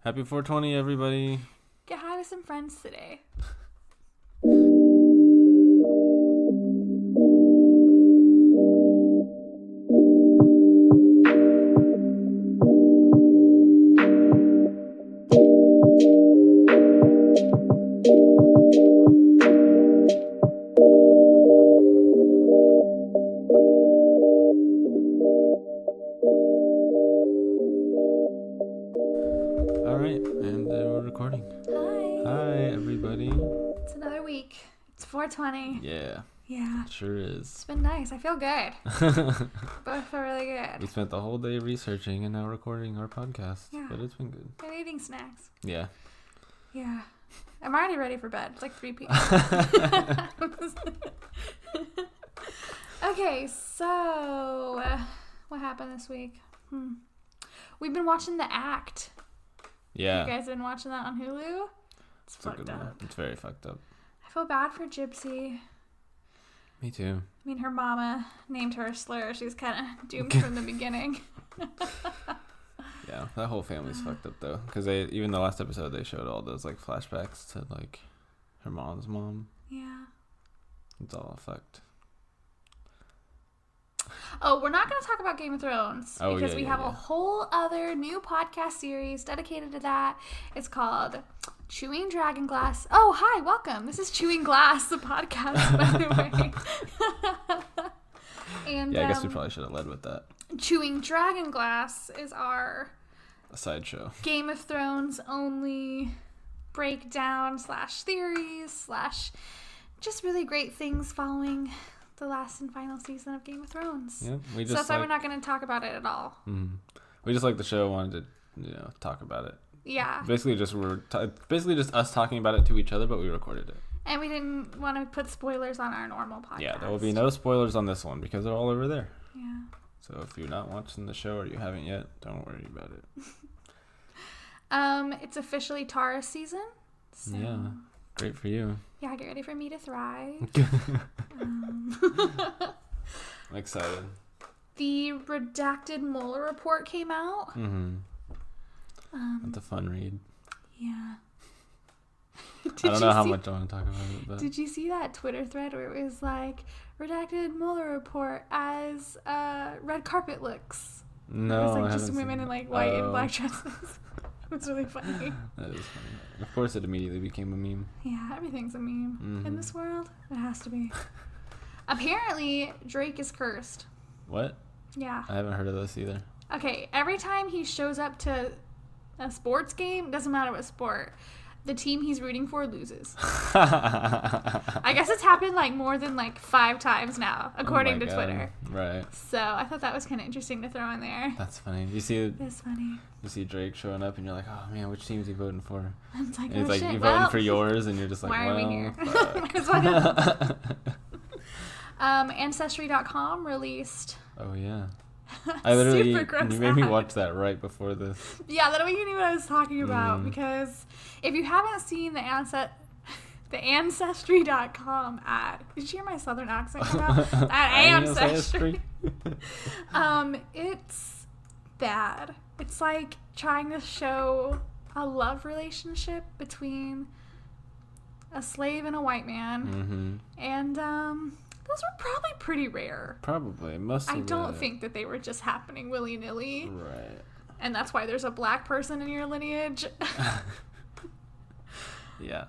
Happy 420, everybody. Get high with some friends today. All right, and we're recording. Hi, everybody. It's another week. It's 420. Yeah. Yeah. It sure is. It's been nice. I feel good. Both feel really good. We spent the whole day researching and now recording our podcast. Yeah. But it's been good. And eating snacks. Yeah. Yeah. I'm already ready for bed. It's like 3 p.m. Okay, so what happened this week? We've been watching The Act. Yeah. You guys been watching that on Hulu? It's a fucked good one. up. It's very fucked up. I feel bad for Gypsy. Me too. I mean, her mama named her a slur. She's kind of doomed from the beginning. Yeah, that whole family's fucked up though, because they even the last episode they showed all those like flashbacks to like her mom's mom. Yeah. It's all fucked. Oh, we're not going to talk about Game of Thrones because we have a yeah. whole other new podcast series dedicated to that. It's called Chewing Dragon Glass. Oh, hi, welcome. This is Chewing Glass, the podcast, by the way. And Yeah, I guess we probably should have led with that. Chewing Dragon Glass is our A sideshow. Game of Thrones only breakdown / theories / just really great things following the last and final season of Game of Thrones. Yeah, we just so that's why we're not going to talk about it at all. We just like the show, wanted to talk about it. Yeah. Basically just us talking about it to each other, but we recorded it. And we didn't want to put spoilers on our normal podcast. Yeah, there will be no spoilers on this one because they're all over there. Yeah. So if you're not watching the show or you haven't yet, don't worry about it. It's officially Taurus season. So Yeah, great for you. yeah, get ready for me to thrive. I'm excited. The redacted Mueller report came out. That's a fun read. Yeah. I don't know how much I want to talk about it, but Did you see that Twitter thread where it was like, redacted Mueller report as red carpet looks? no, It was like I just haven't women seen in it. like white and black dresses. It was really funny. That is funny. Of course, it immediately became a meme. Yeah, everything's a meme in this world. It has to be. Apparently, Drake is cursed. What? Yeah. I haven't heard of this either. Okay, every time he shows up to a sports game, doesn't matter what sport, the team he's rooting for loses. I guess it's happened like more than like 5 times now, according to Twitter. Right. So I thought that was kind of interesting to throw in there. That's funny. You see Drake showing up and you're like, oh man, which team is he voting for? And it's like, And it's like shit, you're voting for yours and you're just like, why are we here? fuck. Might as well. Ancestry.com released. Oh yeah. I literally, Super gross you made me ad. watch that right before this. Yeah, that way you knew what I was talking about. Because if you haven't seen the Ancestry.com ad, did you hear my southern accent come out? That Ancestry. It's bad. It's like trying to show a love relationship between a slave and a white man. And those were probably pretty rare. Probably. Mostly. I don't think that they were just happening willy-nilly. Right. And that's why there's a black person in your lineage. Yeah.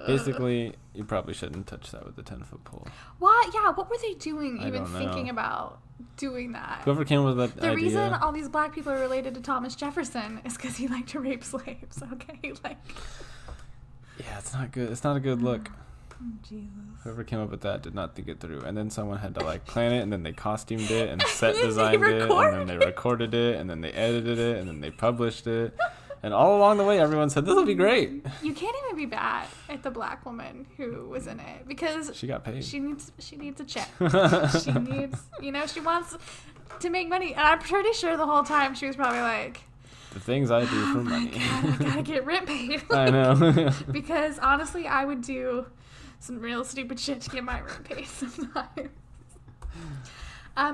Basically, you probably shouldn't touch that with the 10-foot pole. What? Yeah, what were they doing I even don't know. thinking about doing that? Whoever came with that The idea. reason all these black people are related to Thomas Jefferson is because he liked to rape slaves, okay? Like... Yeah, it's not good. It's not a good look. Jesus. Whoever came up with that did not think it through. And then someone had to like plan it, and then they costumed it and set then they designed it, and then they recorded it, and then they edited it, and then they published it. And all along the way, everyone said, this will be great. You can't even be bad at the black woman who was in it because She got paid. she needs a check. She needs, she wants to make money. And I'm pretty sure the whole time she was probably like, The things I do for money. God, I gotta get rent paid. I know. Because honestly, I would do some real stupid shit to get my rent paid sometimes.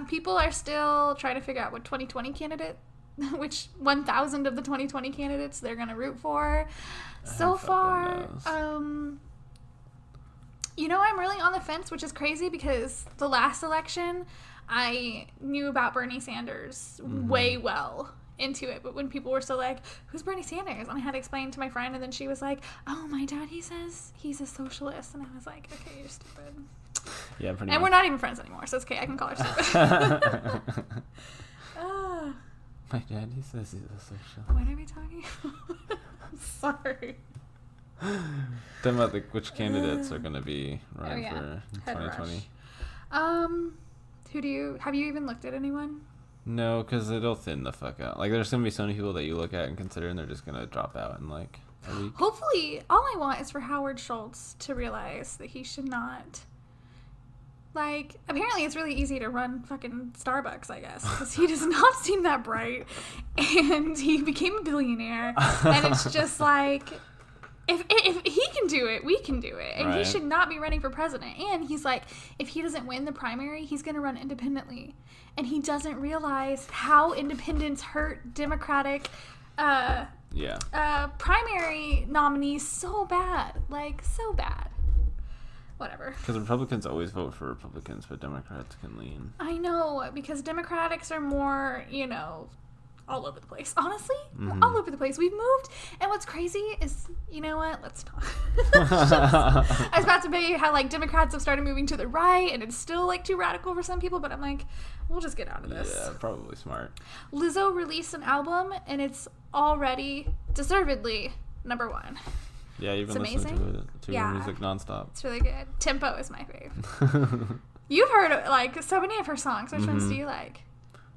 People are still trying to figure out what 2020 candidate which 1,000 of the 2020 candidates they're going to root for. So far, you know, I'm really on the fence, which is crazy because the last election, I knew about Bernie Sanders way well into it. But when people were still like, who's Bernie Sanders? And I had to explain to my friend, and then she was like, oh, my dad, he says he's a socialist. And I was like, okay, you're stupid. Yeah, pretty much. And we're not even friends anymore, so it's okay. I can call her stupid. My dad, he says he's a socialist. What are we talking about? I'm sorry. Talking about which candidates are going to be running for 2020. Have you even looked at anyone? No, because it'll thin the fuck out. Like, there's going to be so many people that you look at and consider, and they're just going to drop out in, like, a week. Hopefully, all I want is for Howard Schultz to realize that he should not... Like, apparently it's really easy to run fucking Starbucks, I guess, because he does not seem that bright, and he became a billionaire, and it's just like... If he can do it, we can do it. And right. He should not be running for president. And he's like, if he doesn't win the primary, he's going to run independently. And he doesn't realize how independents hurt Democratic primary nominees so bad. Like, so bad. Whatever. Because Republicans always vote for Republicans, but Democrats can lean. I know, because Democratics are more, you know... all over the place. Honestly, all over the place. We've moved, and what's crazy is, you know what? Let's talk. I was about to say how like Democrats have started moving to the right, and it's still like too radical for some people. But I'm like, we'll just get out of this. Yeah, probably smart. Lizzo released an album, and it's already deservedly #1. Yeah, you've been listening to her music nonstop. It's really good. Tempo is my fave. You've heard like so many of her songs. Which ones do you like?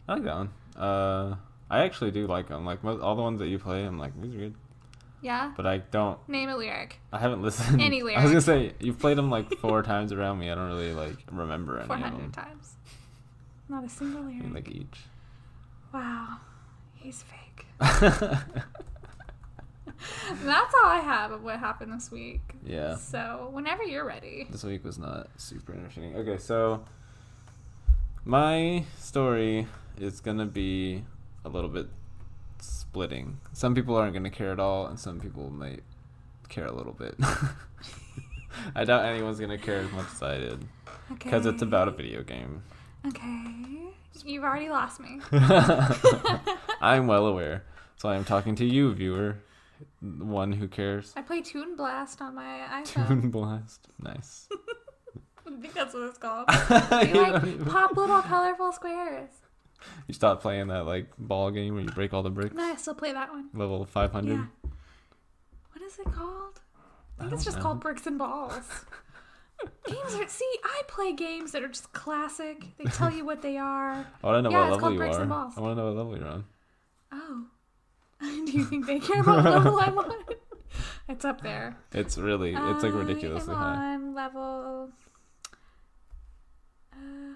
I like that one. I actually do like them. Like all the ones that you play, I'm like, these are good. Yeah? But I don't... Name a lyric. I haven't listened. Any lyric. I was going to say, you've played them like 4 times around me. I don't really like remember any of them. 400 times. Not a single lyric. I mean, like each. Wow. He's fake. That's all I have of what happened this week. Yeah. So, whenever you're ready. This week was not super entertaining. Okay, so my story is going to be a little bit splitting. Some people aren't going to care at all, and some people might care a little bit. I doubt anyone's going to care as much as I did. Okay. Because it's about a video game. Okay. You've already lost me. I'm well aware. So I am talking to you, viewer. One who cares. I play Toon Blast on my iPhone. Toon Blast. Nice. I think that's what it's called. You like pop little colorful squares. You stopped playing that like ball game where you break all the bricks? No, I still play that one. Level 500? Yeah. What is it called? I think it's just called Bricks and Balls. I play games that are just classic. They tell you what they are. I want to know what level you Bricks are. And Balls. I want to know what level you're on. Oh. Do you think they care about what level I'm on? It's up there. It's like ridiculously high. I'm on level...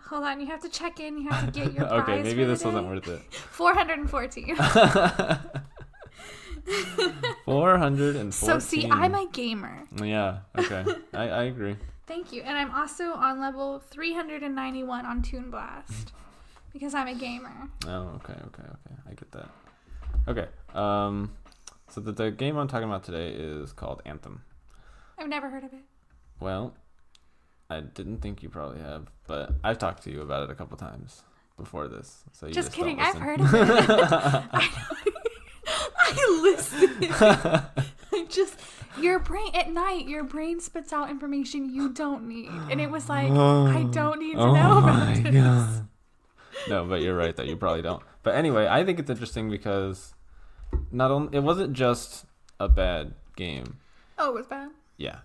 hold on, you have to check in. You have to get your prize. Okay, maybe this wasn't worth it. 414. 414. So see, I'm a gamer. Yeah, okay. I agree. Thank you. And I'm also on level 391 on Toon Blast. Because I'm a gamer. Oh, okay. I get that. Okay. So the game I'm talking about today is called Anthem. I've never heard of it. Well, I didn't think you probably have, but I've talked to you about it a couple times before this. So you just kidding. don't I've listen. heard of it. I listen. Your brain at night, your brain spits out information you don't need, and it was like, I don't need to know about this. God. No, but you're right that you probably don't. But anyway, I think it's interesting because it wasn't just a bad game. Oh, it was bad? Yeah.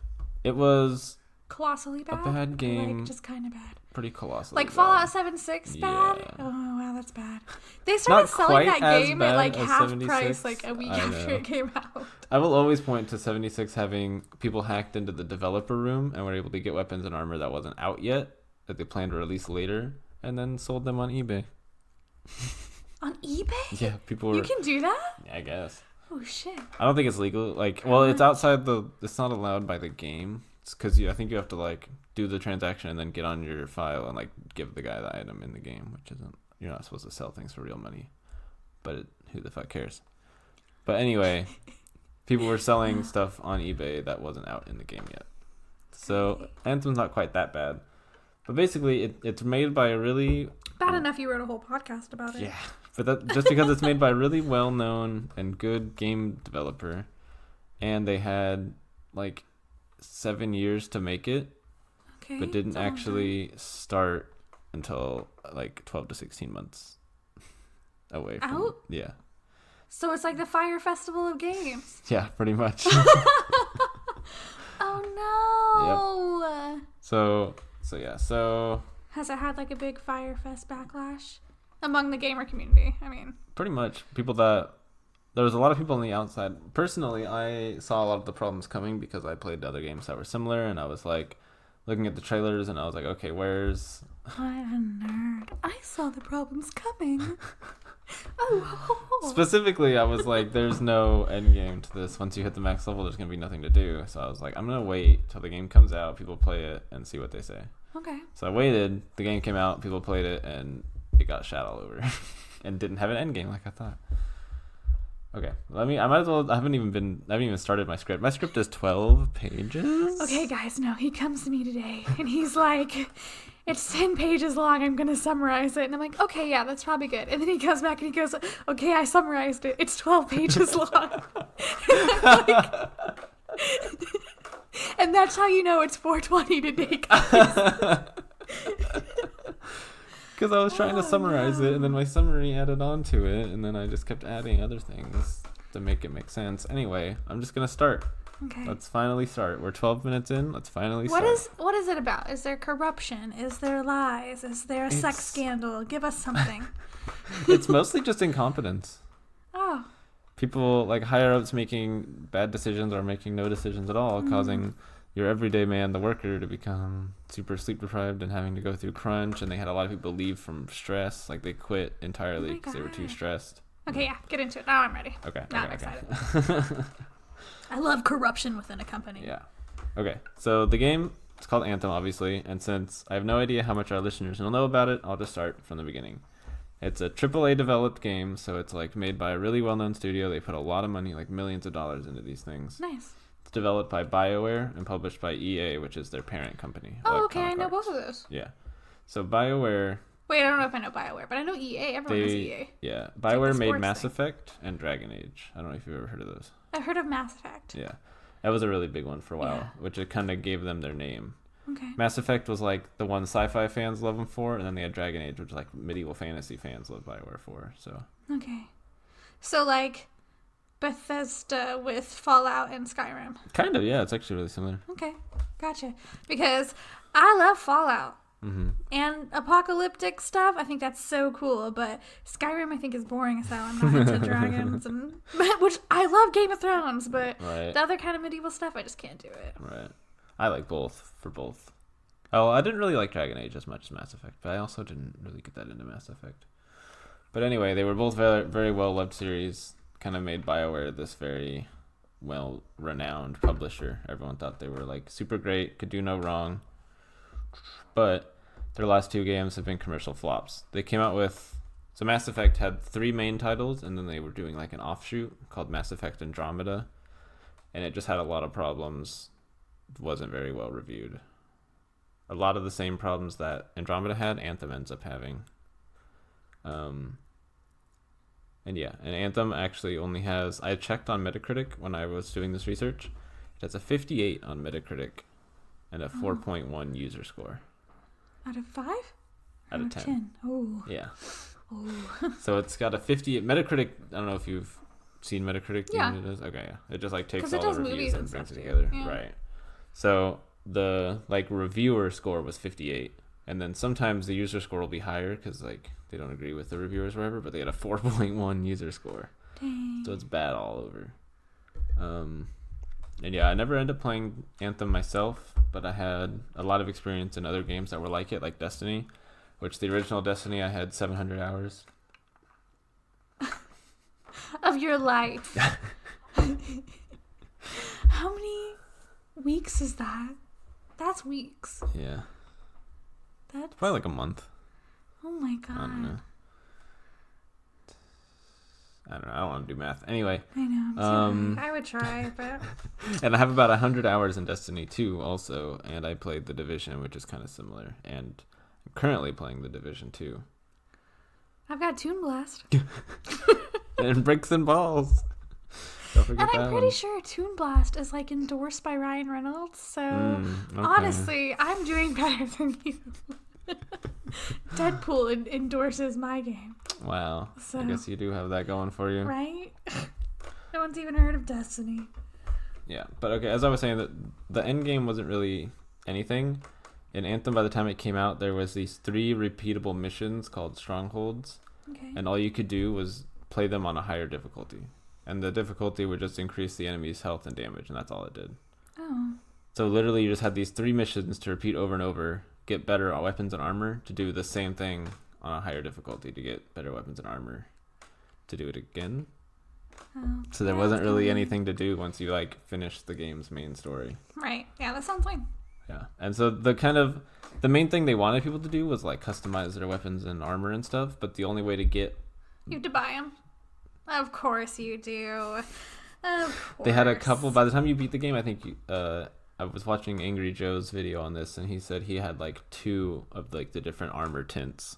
It was colossally bad? A bad game. Like, just kind of bad. Pretty colossally like bad. Fallout 76 bad? Yeah. Oh, wow, that's bad. They started selling that game at like half 76. price like a week after it came out. I will always point to 76 having people hacked into the developer room and were able to get weapons and armor that wasn't out yet, that they planned to release later, and then sold them on eBay. On eBay? Yeah, people were... You can do that? I guess. Oh, shit. I don't think it's legal. Like, well, it's outside it's not allowed by the game. It's because I think you have to, like, do the transaction and then get on your file and, like, give the guy the item in the game, which isn't... You're not supposed to sell things for real money. but who the fuck cares? But anyway, people were selling stuff on eBay that wasn't out in the game yet. So Anthem's not quite that bad. But basically, it's made by a really... Bad enough you wrote a whole podcast about it. Yeah. But just because it's made by a really well-known and good game developer, and they had, 7 years to make it, but didn't actually start until, 12 to 16 months away from... Out? Yeah. So it's like the Fire Festival of games. Yeah, pretty much. Oh, no. Yep. So has it had, a big Fire Fest backlash among the gamer community? I mean... Pretty much. There was a lot of people on the outside. Personally, I saw a lot of the problems coming because I played other games that were similar, and I was, looking at the trailers, and I was like, okay, where's... What a nerd. I saw the problems coming. Oh. Specifically, I was like, there's no end game to this. Once you hit the max level, there's going to be nothing to do. So I was like, I'm going to wait till the game comes out, people play it, and see what they say. Okay. So I waited, the game came out, people played it, and it got shot all over. And didn't have an end game like I thought. Okay, I might as well, I haven't even started my script. My script is 12 pages. Okay, guys, no, he comes to me today, and he's like... It's 10 pages long. I'm going to summarize it. And I'm like, okay, yeah, that's probably good. And then he comes back and he goes, okay, I summarized it. It's 12 pages long. And that's how you know it's 4:20 today, guys. Because I was trying to summarize it, and then my summary added on to it, and then I just kept adding other things to make it make sense. Anyway, I'm just going to start. Okay. Let's finally start. We're 12 minutes in. Let's finally start. What is it about? Is there corruption? Is there lies? Is there a sex scandal? Give us something. It's mostly just incompetence. Oh. People, higher ups making bad decisions or making no decisions at all, causing your everyday man, the worker, to become super sleep deprived and having to go through crunch. And they had a lot of people leave from stress. They quit entirely because they were too stressed. Okay, yeah, get into it. Now I'm ready. Okay. Now I'm excited. I love corruption within a company. Yeah. Okay, so the game, it's called Anthem, obviously, and since I have no idea how much our listeners will know about it, I'll just start from the beginning. It's a AAA developed game, so it's made by a really well-known studio. They put a lot of money, millions of dollars into these things. Nice. It's developed by BioWare and published by EA, which is their parent company. Oh, okay, I know both of those. Yeah. So BioWare... Wait, I don't know if I know BioWare, but I know EA. Everyone knows EA. Yeah. BioWare made Mass Effect and Dragon Age. I don't know if you've ever heard of those. I've heard of Mass Effect. Yeah. That was a really big one for a while, which it kind of gave them their name. Okay. Mass Effect was the one sci-fi fans love them for, and then they had Dragon Age, which medieval fantasy fans love BioWare for. So. Okay. So Bethesda with Fallout and Skyrim. Kind of, yeah. It's actually really similar. Okay, gotcha. Because I love Fallout. Mm-hmm. And apocalyptic stuff, I think that's so cool. But Skyrim, I think, is boring as hell. I'm not into dragons, which I love Game of Thrones, but the other kind of medieval stuff, I just can't do it. Right. I like both for both. Oh, I didn't really like Dragon Age as much as Mass Effect, but I also didn't really get that into Mass Effect. But anyway, they were both very, very well-loved series, kind of made BioWare this very well-renowned publisher. Everyone thought they were super great, could do no wrong. But their last two games have been commercial flops. They came out with... So Mass Effect had 3 main titles, and then they were doing an offshoot called Mass Effect Andromeda. And it just had a lot of problems. It wasn't very well reviewed. A lot of the same problems that Andromeda had, Anthem ends up having. And Anthem actually only has... I checked on Metacritic when I was doing this research. It has a 58 on Metacritic and a 4.1 user score. Out of 5? Out of 10. Oh. Yeah. Oh. So it's got a 50... Metacritic, I don't know if you've seen Metacritic. Yeah. It is? Okay, yeah. It just takes it all does the reviews and brings it too. together. Yeah. Right. So the reviewer score was 58. And then sometimes the user score will be higher because they don't agree with the reviewers or whatever, but they had a 4.1 user score. Dang. So it's bad all over. And yeah, I never ended up playing Anthem myself, but I had a lot of experience in other games that were like it, like Destiny, which the original Destiny I had 700 hours. Of your life. How many weeks is that? That's weeks. Yeah. That's probably a month. Oh my god. I don't know. I don't know. I don't want to do math. Anyway. I know. I would try, but. And I have about 100 hours in Destiny 2 also, and I played The Division, which is kind of similar, and I'm currently playing The Division 2. I've got Toon Blast. And Bricks and Balls. And I'm pretty sure Toon Blast is like endorsed by Ryan Reynolds, so honestly, I'm doing better than you. Deadpool endorses my game. Wow. So, I guess you do have that going for you. Right? No one's even heard of Destiny. Yeah, but okay, as I was saying, the end game wasn't really anything. In Anthem, by the time it came out, there was these 3 repeatable missions called Strongholds. Okay. And all you could do was play them on a higher difficulty. And the difficulty would just increase the enemy's health and damage, and that's all it did. Oh. So literally you just had these 3 missions to repeat over and over, get better weapons and armor, to do the same thing on a higher difficulty to get better weapons and armor, to do it again. Oh. So there wasn't really anything to do once you like finished the game's main story. Right. Yeah, that sounds fine. Yeah. And so the main thing they wanted people to do was like customize their weapons and armor and stuff, but the only way to get... You have to buy them. Of course you do. Of course. They had a couple... By the time you beat the game, I think I was watching Angry Joe's video on this, and he said he had like 2 of like the different armor tints,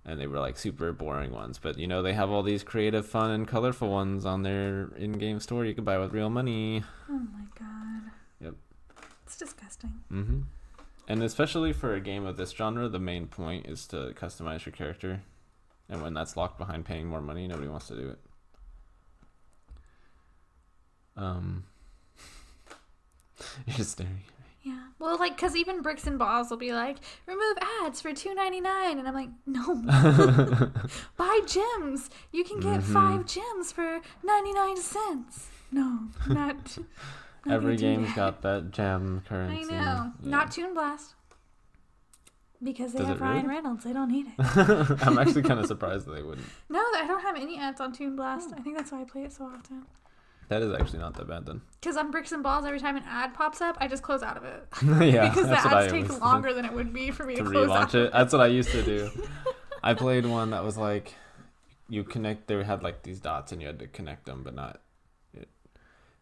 and they were like super boring ones. But you know, they have all these creative, fun, and colorful ones on their in-game store you can buy with real money. Oh my god. Yep. It's disgusting. Mm-hmm. And especially for a game of this genre, the main point is to customize your character. And when that's locked behind paying more money, nobody wants to do it. You're just staring. Yeah. Well, like, because even Bricks and Balls will be like, remove ads for $2.99. And I'm like, no. Buy gems. You can get 5 gems for 99 cents. No, not Every game's got that gem currency. I know. Yeah. Not Toon Blast. Because they have Ryan Reynolds. They don't need it. I'm actually kind of surprised that they wouldn't. No, I don't have any ads on Toon Blast. I think that's why I play it so often. That is actually not that bad then. Because on Bricks and Balls, every time an ad pops up, I just close out of it. Yeah, because the ads take longer than it would be for me to close out. Relaunch it. That's what I used to do. I played one that was like, they had like these dots and you had to connect them, but not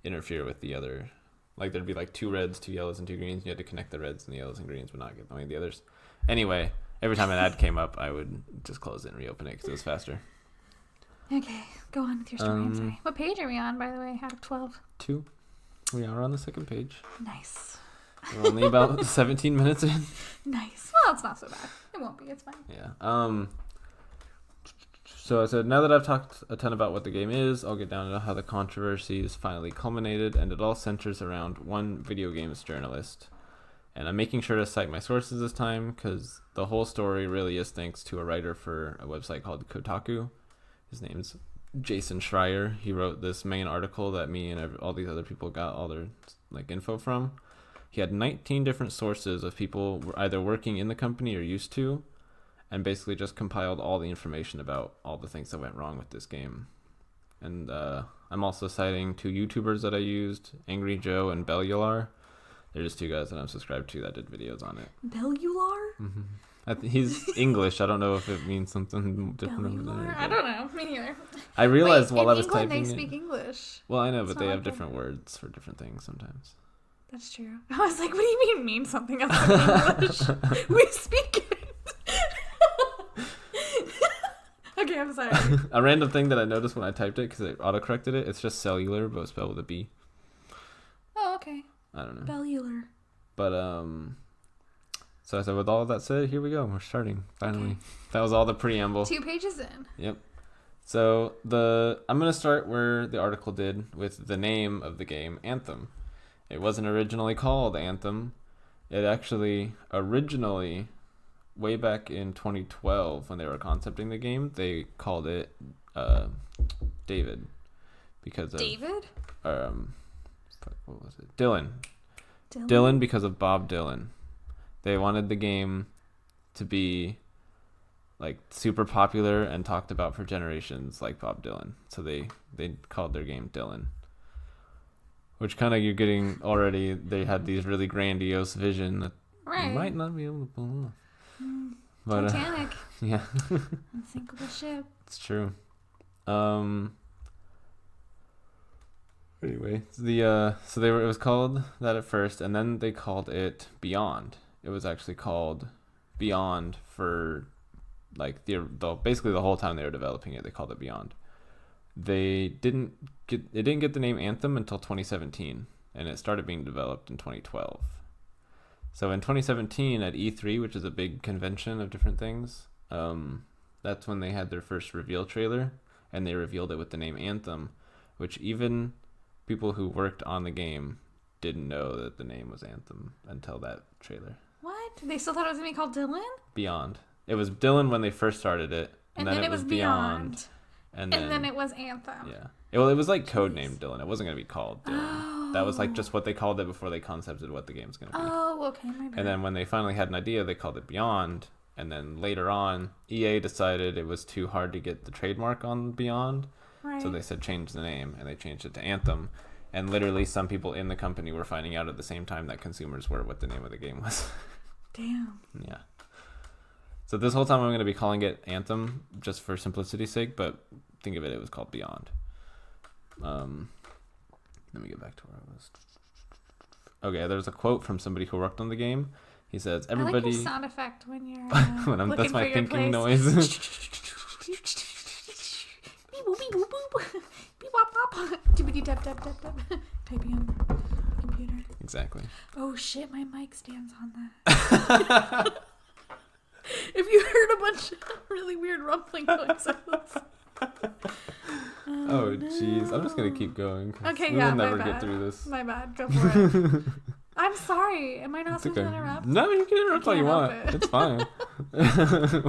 interfere with the other. Like there'd be like 2 reds, 2 yellows, and 2 greens. And you had to connect the reds and the yellows and greens, but not get any of the others. Anyway, every time an ad came up, I would just close it and reopen it because it was faster. Okay, go on with your story. I'm sorry. What page are we on, by the way, out of 12? 2. We are on the 2nd page. Nice. We're only about 17 minutes in. Nice. Well, it's not so bad. It won't be. It's fine. Yeah. So I said, now that I've talked a ton about what the game is, I'll get down to how the controversy is finally culminated, and it all centers around one video games journalist. And I'm making sure to cite my sources this time, because the whole story really is thanks to a writer for a website called Kotaku. His name's Jason Schreier. He wrote this main article that me and all these other people got all their like info from. He had 19 different sources of people either working in the company or used to, and basically just compiled all the information about all the things that went wrong with this game. And I'm also citing 2 YouTubers that I used, Angry Joe and Bellular. They're just 2 guys that I'm subscribed to that did videos on it. Bellular? Mm-hmm. He's English. I don't know if it means something different. I don't know. Me neither. I realized while I was typing they speak English. Well, I know, but they have different words for different things sometimes. That's true. I was like, what do you mean something other than English? We speak it. Okay, I'm sorry. A random thing that I noticed when I typed it, because it autocorrected it, it's just cellular, but spelled with a B. Oh, okay. I don't know. Bellular. But, so I said, with all of that said, here we go. We're starting, finally. Okay. That was all the preamble. 2 pages in. Yep. So, I'm going to start where the article did with the name of the game, Anthem. It wasn't originally called Anthem. It actually, originally, way back in 2012, when they were concepting the game, they called it David. Because of... David? What was it? Dylan because of Bob Dylan. They wanted the game to be like super popular and talked about for generations like Bob Dylan. So they called their game Dylan. Which kind of you're getting already, they had these really grandiose vision that you might not be able to pull off. But, Titanic. Yeah. Unsinkable ship. It's true. Anyway, it was called that at first, and then they called it Beyond. It was actually called Beyond for like basically the whole time they were developing it. They called it Beyond. It didn't get the name Anthem until 2017, and it started being developed in 2012. So in 2017 at E3, which is a big convention of different things, that's when they had their first reveal trailer, and they revealed it with the name Anthem, which even people who worked on the game didn't know that the name was Anthem until that trailer. What? They still thought it was going to be called Dylan? Beyond. It was Dylan when they first started it, and then it was Beyond. And then it was Anthem. Yeah. It was like codenamed Dylan. It wasn't going to be called Dylan. Oh. That was like just what they called it before they concepted what the game's going to be. Oh, okay. My bad. And then when they finally had an idea, they called it Beyond. And then later on, EA decided it was too hard to get the trademark on Beyond. Right. So they said change the name, and they changed it to Anthem. And literally some people in the company were finding out at the same time that consumers were what the name of the game was. Damn. Yeah. So this whole time I'm going to be calling it Anthem just for simplicity's sake, but think of it, it was called Beyond. Let me get back to where I was. Okay, there's a quote from somebody who worked on the game. He says, "Everybody." I like your sound effect when you're that's my thinking noise. Beep boop beep boop boop. Beep wop wop. Tippity tap tap tap tap. Typing on the computer. Exactly. Oh shit! My mic stands on that. If you heard a bunch of really weird rumbling noises. Oh jeez, no. I'm just gonna keep going. Okay, we will never get through this. My bad. Go for it. I'm sorry. Am I not supposed to interrupt? No, you can interrupt all you want. It's fine.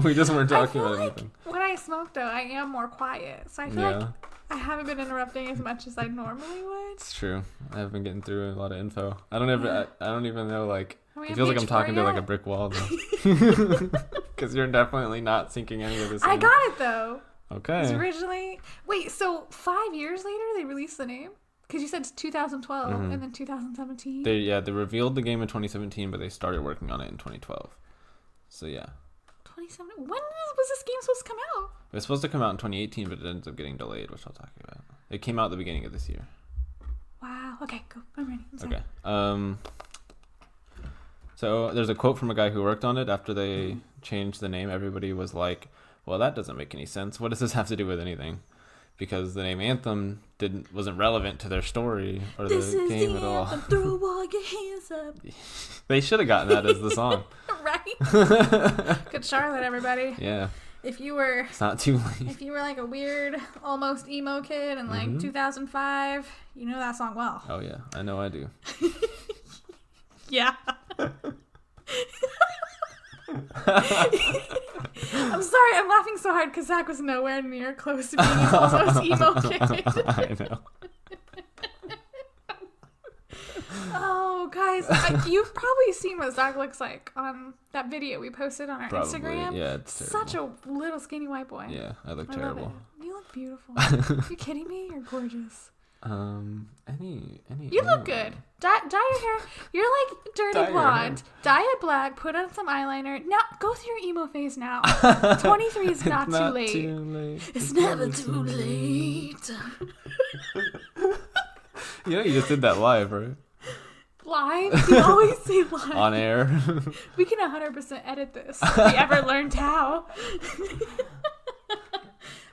We just weren't talking about anything. When I smoke, though, I am more quiet. So I feel like I haven't been interrupting as much as I normally would. It's true. I have been getting through a lot of info. I don't even know, like, it feels like I'm talking to like a brick wall, though. Because you're definitely not syncing any of this. I got it, though. Okay. Originally... Wait, so 5 years later they released the name? Because you said it's 2012 and then 2017. They revealed the game in 2017, but they started working on it in 2012. So yeah. 2017. When was this game supposed to come out? It was supposed to come out in 2018, but it ends up getting delayed, which I'll talk about. It came out at the beginning of this year. Wow. Okay, go. I'm ready. I'm sorry. Okay. So there's a quote from a guy who worked on it after they changed the name. Everybody was like, "Well, that doesn't make any sense. What does this have to do with anything?" Because the name Anthem wasn't relevant to their story or the game at all. Throw all your hands up. They should have gotten that as the song. Right? Good Charlotte, everybody. Yeah. It's not too late. If you were like a weird, almost emo kid in like 2005, you know that song well. Oh yeah, I know I do. Yeah. I'm sorry, I'm laughing so hard because Zach was nowhere near close to being an almost emo kid. I know. Oh, guys, you've probably seen what Zach looks like on that video we posted on our Instagram. Yeah, it's terrible. Such a little skinny white boy. Yeah, I look terrible. You look beautiful. Are you kidding me? You're gorgeous. You look good. Dye your hair. You're like dirty blonde. Dye it black. Put on some eyeliner. Now go through your emo phase now. 23 is not too late. It's never too late. You know, you just did that live, right? Live? You always say live. On air. We can 100% edit this if we ever learned how.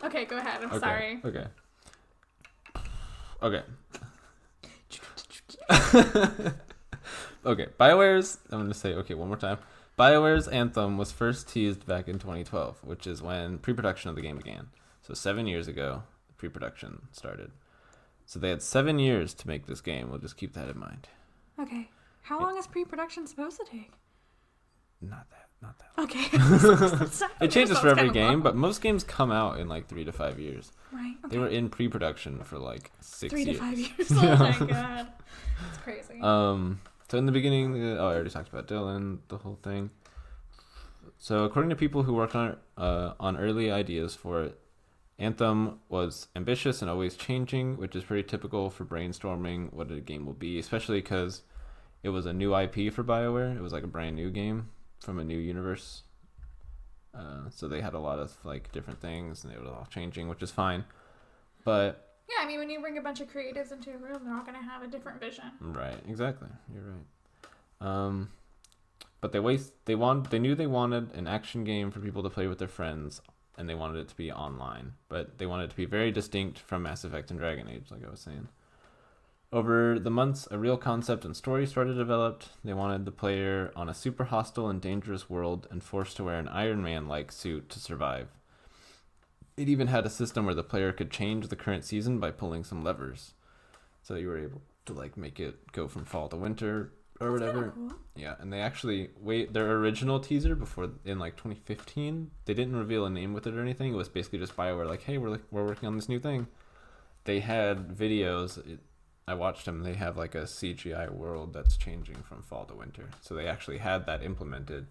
Okay, go ahead. I'm sorry. Okay. Okay, BioWare's... I'm going to say, one more time. BioWare's Anthem was first teased back in 2012, which is when pre-production of the game began. So 7 years ago, pre-production started. So they had 7 years to make this game. We'll just keep that in mind. Okay. How long is pre-production supposed to take? Not that. Okay. It changes for every game, but most games come out in like 3 to 5 years. Right. Okay. They were in pre-production for like 6 years. 3 to 5 years. Oh my god. It's crazy. So in the beginning, I already talked about Dylan, the whole thing. So according to people who worked on early ideas for it, Anthem was ambitious and always changing, which is pretty typical for brainstorming what a game will be, especially because it was a new IP for BioWare. It was like a brand new game from a new universe. So they had a lot of like different things and they were all changing, which is fine. But Yeah, I mean, when you bring a bunch of creatives into a room, they're all going to have a different vision. Right, exactly. You're right. But they knew they wanted an action game for people to play with their friends, and they wanted it to be online. But they wanted it to be very distinct from Mass Effect and Dragon Age, like I was saying. Over the months, a real concept and story started to develop. They wanted the player on a super hostile and dangerous world and forced to wear an Iron Man-like suit to survive. It even had a system where the player could change the current season by pulling some levers. So you were able to like make it go from fall to winter or whatever. Cool. Yeah, and they actually their original teaser before in like 2015, they didn't reveal a name with it or anything. It was basically just BioWare like, "Hey, we're working on this new thing." They had videos. I watched them. They have like a CGI world that's changing from fall to winter. So they actually had that implemented,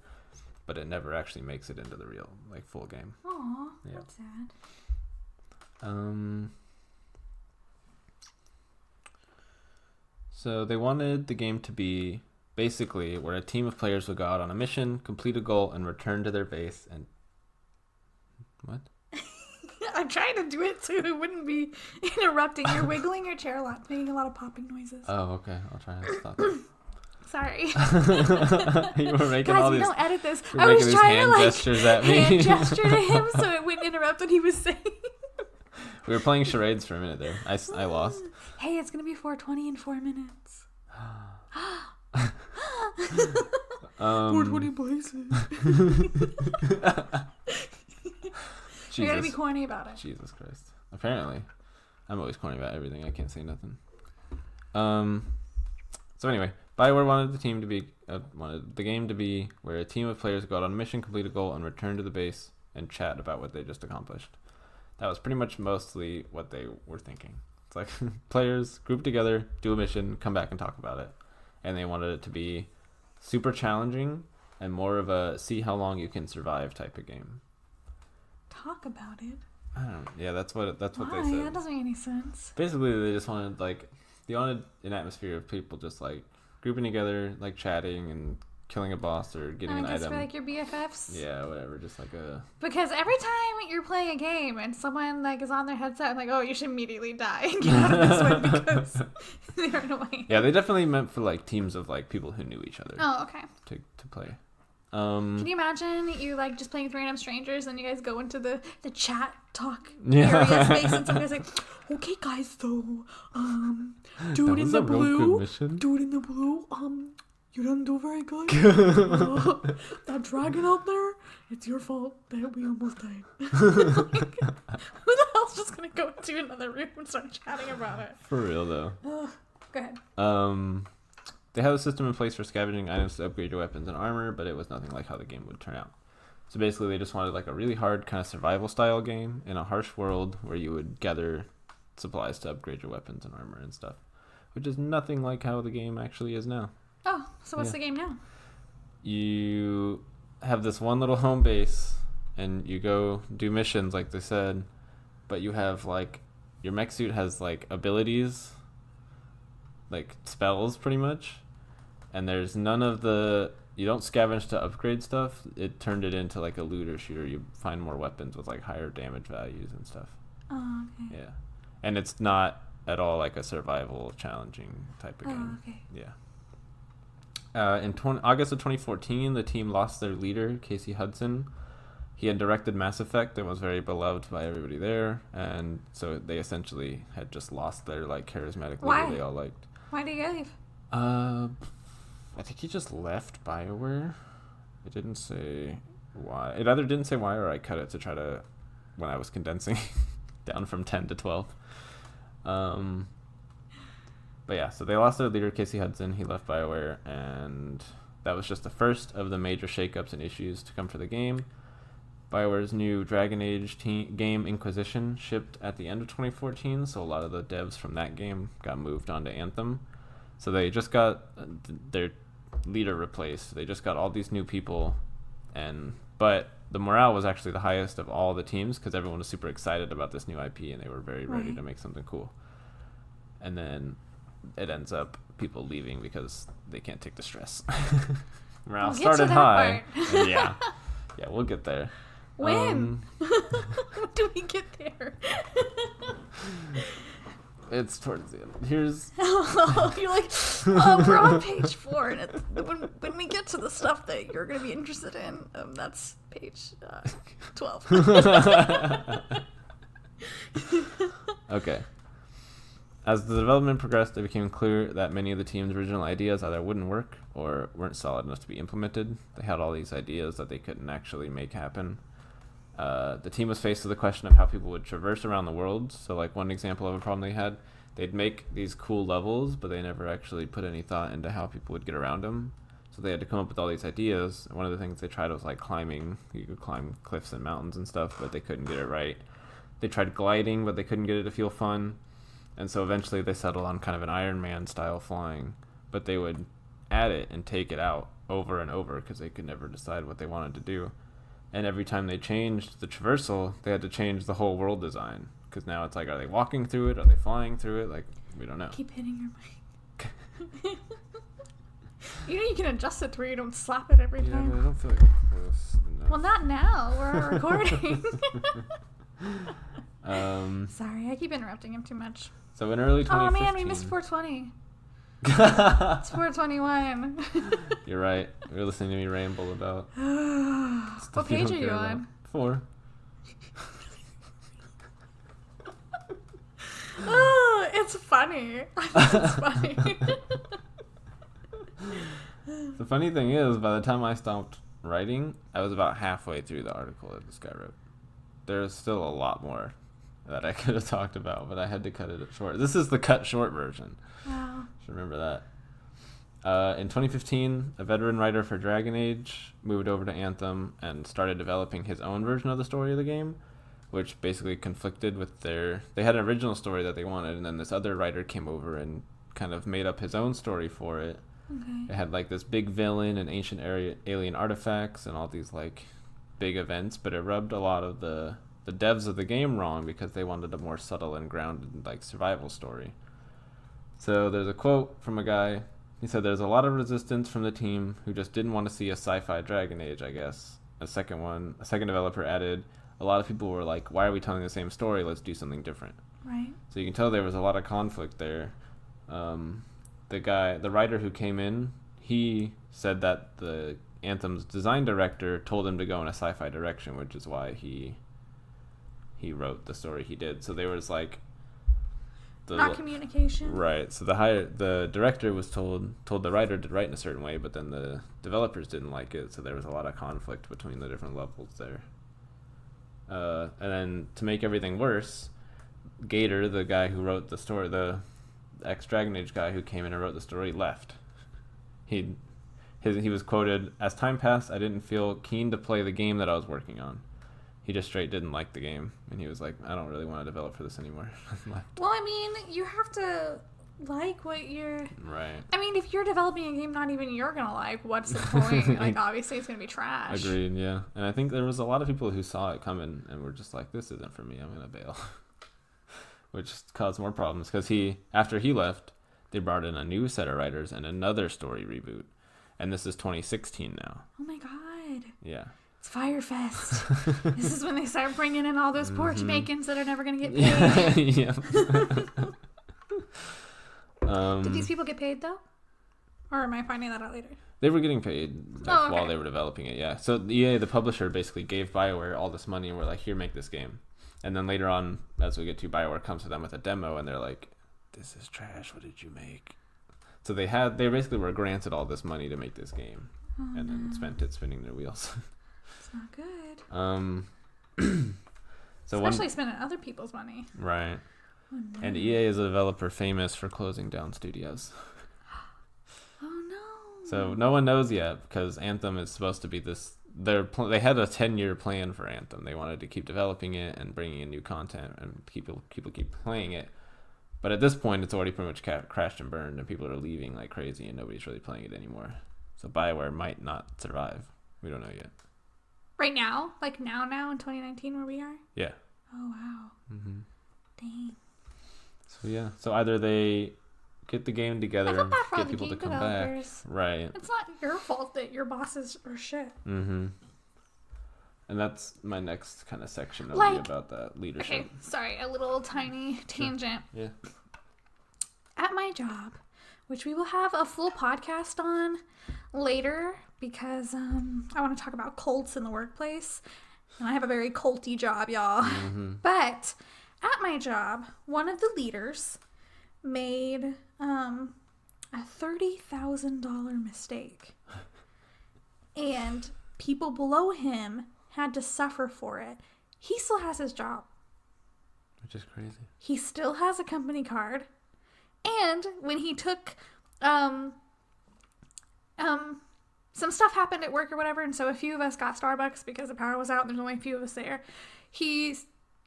but it never actually makes it into the real like full game. Aw, Yeah. that's sad. So they wanted the game to be basically where a team of players would go out on a mission, complete a goal, and return to their base. And what? I'm trying to do it so it wouldn't be interrupting. You're wiggling your chair a lot, making a lot of popping noises. Oh, okay. I'll try and stop. Sorry. You were making Guys, all we these. don't edit this. You're I making was these trying hand to gestures at me. hand gesture to him so it wouldn't interrupt what he was saying. We were playing charades for a minute there. I lost. Hey, it's gonna be 4:20 in 4 minutes. 4:20 places. You gotta be corny about it. Jesus Christ. Apparently. I'm always corny about everything. I can't say nothing. So anyway, BioWare wanted the game to be where a team of players go out on a mission, complete a goal, and return to the base and chat about what they just accomplished. That was pretty much mostly what they were thinking. It's like players group together, do a mission, come back and talk about it. And they wanted it to be super challenging and more of a see how long you can survive type of game. Talk about it. I don't know. Yeah, that's what they said. That doesn't make any sense. Basically, they just wanted an atmosphere of people just like grouping together, like chatting and killing a boss or getting an item. For like your BFFs. Yeah, whatever. Just like a. Because every time you're playing a game and someone like is on their headset, I'm like, oh, you should immediately die and get out of this one because they're annoying. Yeah, they definitely meant for like teams of like people who knew each other. Oh, okay. To play. Can you imagine you like just playing with random strangers and you guys go into the chat talk Yeah. area space and some guy's like, okay guys, so dude in the blue, you didn't do very good. That dragon out there, it's your fault that we almost died. Like, who the hell's just gonna go into another room and start chatting about it? For real though. Go ahead. They had a system in place for scavenging items to upgrade your weapons and armor, but it was nothing like how the game would turn out. So basically, they just wanted like a really hard kind of survival style game in a harsh world where you would gather supplies to upgrade your weapons and armor and stuff, which is nothing like how the game actually is now. Oh, so what's the game now? You have this one little home base, and you go do missions like they said, but you have like your mech suit has like abilities, like spells pretty much, and there's none of you don't scavenge to upgrade stuff. It turned it into like a looter shooter. You find more weapons with like higher damage values and stuff. Oh, okay. Yeah, and it's not at all like a survival challenging type of game. Okay. Yeah. In August of 2014, the team lost their leader, Casey Hudson. He had directed Mass Effect and was very beloved by everybody there, and so they essentially had just lost their like charismatic leader they all liked. Why did he leave? I think he just left BioWare. It didn't say why. It either didn't say why or I cut it to try to, when I was condensing down from 10 to 12. But yeah, so they lost their leader, Casey Hudson. He left BioWare, and that was just the first of the major shakeups and issues to come for the game. BioWare's new Dragon Age game Inquisition shipped at the end of 2014, so a lot of the devs from that game got moved onto Anthem. So they just got their leader replaced. They just got all these new people, but the morale was actually the highest of all the teams because everyone was super excited about this new IP and they were very ready to make something cool. And then it ends up people leaving because they can't take the stress. Morale started high. Yeah, we'll get there. When? When do we get there? It's towards the end. Here's... You're like, we're on page 4, and when we get to the stuff that you're going to be interested in, that's page 12. Okay. As the development progressed, it became clear that many of the team's original ideas either wouldn't work or weren't solid enough to be implemented. They had all these ideas that they couldn't actually make happen. The team was faced with the question of how people would traverse around the world. So, like, one example of a problem they had, they'd make these cool levels, but they never actually put any thought into how people would get around them. So they had to come up with all these ideas. One of the things they tried was, like, climbing. You could climb cliffs and mountains and stuff, but they couldn't get it right. They tried gliding, but they couldn't get it to feel fun. And so eventually they settled on kind of an Iron Man style flying, but they would add it and take it out over and over because they could never decide what they wanted to do. And every time they changed the traversal, they had to change the whole world design. Because now it's like, are they walking through it? Are they flying through it? Like, we don't know. Keep hitting your mic. You can adjust it to where you don't slap it every time. Yeah, but I don't feel like I'm close enough. Well, not now. We're recording. Sorry, I keep interrupting him too much. So in early 2015... Oh, man, we missed 420. It's 421. You're right. You're listening to me ramble about... What page are you on? 4. Oh, it's funny. It's funny. The funny thing is, by the time I stopped writing, I was about halfway through the article that this guy wrote. There's still a lot more that I could have talked about, but I had to cut it short. This is the cut short version. Wow. Should remember that. In 2015, a veteran writer for Dragon Age moved over to Anthem and started developing his own version of the story of the game, which basically conflicted with their... They had an original story that they wanted, and then this other writer came over and kind of made up his own story for it. Okay. It had like this big villain and ancient alien artifacts and all these like big events, but it rubbed a lot of the devs of the game wrong because they wanted a more subtle and grounded like survival story. So there's a quote from a guy. He said, "There's a lot of resistance from the team who just didn't want to see a sci-fi Dragon Age, I guess." A second developer added, "A lot of people were like, why are we telling the same story? Let's do something different." Right. So you can tell there was a lot of conflict there. The writer who came in, he said that the Anthem's design director told him to go in a sci-fi direction, which is why he wrote the story he did. So there was like not communication. Right. So the director was told the writer to write in a certain way, but then the developers didn't like it, so there was a lot of conflict between the different levels there. And then to make everything worse, Gator, the guy who wrote the story, the ex-Dragon Age guy who came in and wrote the story, left. He was quoted, "As time passed, I didn't feel keen to play the game that I was working on." He just straight didn't like the game, and he was like, "I don't really want to develop for this anymore." Left. Well, I mean, you have to like what you're... Right. I mean, if you're developing a game not even you're gonna like, what's the point? Like, obviously it's gonna be trash. Agreed, yeah. And I think there was a lot of people who saw it coming and were just like, "This isn't for me, I'm gonna bail." Which caused more problems, because after he left, they brought in a new set of writers and another story reboot. And this is 2016 now. Oh my god. Yeah. It's Firefest. This is when they start bringing in all those poor Jamaicans that are never going to get paid. Yeah. Did these people get paid, though? Or am I finding that out later? They were getting paid okay. while they were developing it, yeah. So EA, the publisher, basically gave BioWare all this money and were like, "Here, make this game." And then later on, as we get to, BioWare comes to them with a demo, and they're like, "This is trash. What did you make?" So they basically were granted all this money to make this game, and then spent it spinning their wheels. It's not good. Especially spending other people's money. Right. Oh, no. And EA is a developer famous for closing down studios. Oh no. So no one knows yet, because Anthem is supposed to be this. They had a 10-year plan for Anthem. They wanted to keep developing it and bringing in new content and people keep playing it. But at this point, it's already pretty much crashed and burned, and people are leaving like crazy, and nobody's really playing it anymore. So BioWare might not survive. We don't know yet. Right now? Like now in 2019 where we are? Yeah. Oh, wow. Mm-hmm. Dang. So yeah. So either they get the game together and get people to come back. Right. It's not your fault that your bosses are shit. Mm-hmm. And that's my next kind of section of about that leadership. Okay, sorry, a little tiny tangent. Yeah. at my job, which we will have a full podcast on later because I want to talk about cults in the workplace. And I have a very culty job, y'all. Mm-hmm. But at my job, one of the leaders made a $30,000 mistake. And people below him had to suffer for it. He still has his job. Which is crazy. He still has a company card. And when he took some stuff happened at work or whatever, and so a few of us got Starbucks because the power was out and there's only a few of us there. He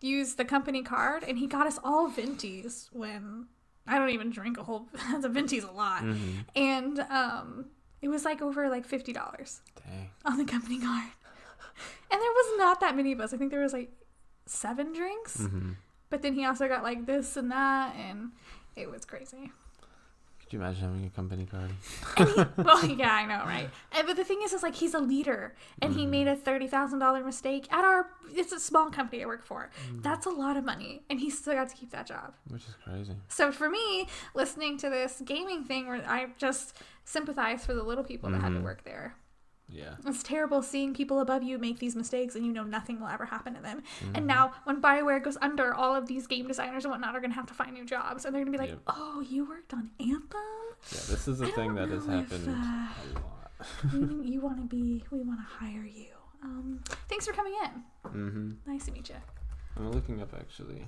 used the company card and he got us all Ventis when I don't even drink a whole the Ventis a lot. Mm-hmm. And it was like over like $50 Dang. on the company card. And there was not that many of us. I think there was like 7 drinks. Mm-hmm. But then he also got like this and that, and it was crazy. Could you imagine having a company card? Well, yeah, I know, right? But the thing is like he's a leader, and he made a $30,000 mistake at it's a small company I work for. That's a lot of money, and he still got to keep that job. Which is crazy. So for me, listening to this gaming thing, where I just sympathize for the little people that had to work there. Yeah. It's terrible seeing people above you make these mistakes and you know nothing will ever happen to them. Mm-hmm. And now when BioWare goes under, all of these game designers and whatnot are going to have to find new jobs. And they're going to be like, oh, you worked on Anthem? Yeah, this is a thing that has happened a lot. we want to hire you. Thanks for coming in. Mm-hmm. Nice to meet you. I'm looking up actually.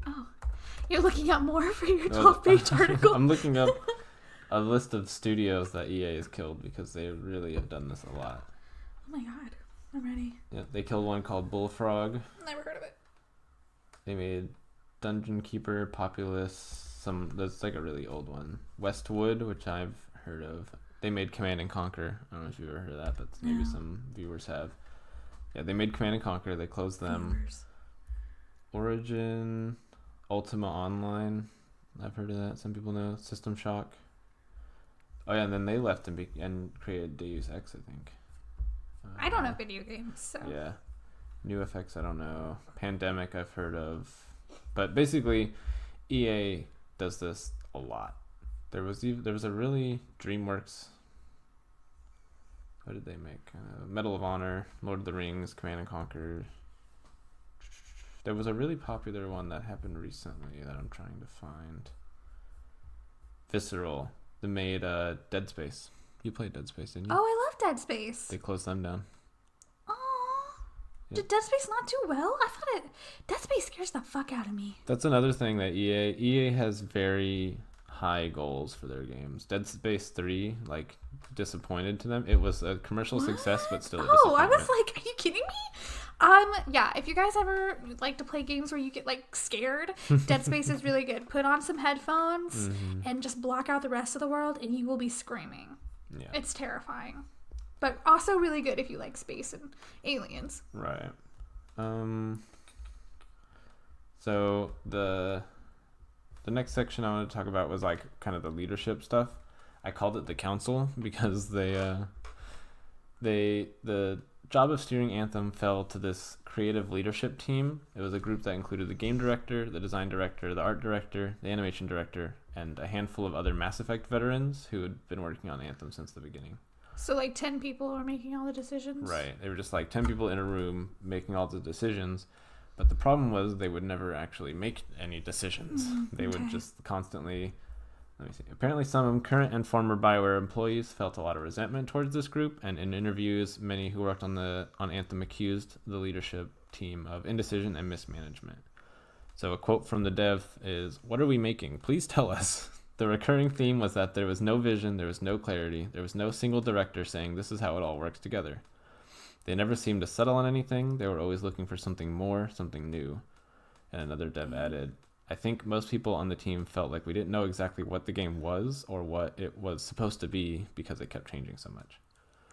Oh, you're looking up more for your 12-page article? I'm looking up a list of studios that EA has killed because they really have done this a lot. Oh my god, I'm ready. Yeah, they killed one called Bullfrog. Never heard of it. They made Dungeon Keeper, Populous, that's like a really old one. Westwood, which I've heard of. They made Command and Conquer. I don't know if you've ever heard of that, but maybe some viewers have. Yeah, they made Command and Conquer. They closed them. Viewers. Origin, Ultima Online. I've heard of that. Some people know. System Shock. Oh yeah, and then they left and created Deus Ex, I think. I don't know video games, so. Yeah. New Effects, I don't know. Pandemic, I've heard of. But basically, EA does this a lot. There was a really DreamWorks. What did they make? Medal of Honor, Lord of the Rings, Command and Conquer. There was a really popular one that happened recently that I'm trying to find. Visceral. They made Dead Space. You played Dead Space, didn't you? Oh, I love Dead Space. They closed them down. Oh, did Dead Space not do well? I thought Dead Space scares the fuck out of me. That's another thing that EA has very high goals for their games. Dead Space 3, like, disappointed to them. It was a commercial success, but still a disappointment. I was like, are you kidding me? Yeah, if you guys ever like to play games where you get like scared, Dead Space is really good. Put on some headphones and just block out the rest of the world and you will be screaming. Yeah. It's terrifying. But also really good if you like space and aliens. Right. So the next section I wanted to talk about was like kind of the leadership stuff. I called it the council because the job of steering Anthem fell to this creative leadership team. It was a group that included the game director, the design director, the art director, the animation director, and a handful of other Mass Effect veterans who had been working on Anthem since the beginning. So like 10 people are making all the decisions? Right. They were just like 10 people in a room making all the decisions. But the problem was they would never actually make any decisions. They would just constantly... Let me see. Apparently some current and former BioWare employees felt a lot of resentment towards this group, and in interviews, many who worked on Anthem accused the leadership team of indecision and mismanagement. So a quote from the dev is, "What are we making? Please tell us." The recurring theme was that there was no vision, there was no clarity, there was no single director saying this is how it all works together. They never seemed to settle on anything. They were always looking for something more, something new. And another dev added, "I think most people on the team felt like we didn't know exactly what the game was or what it was supposed to be because it kept changing so much."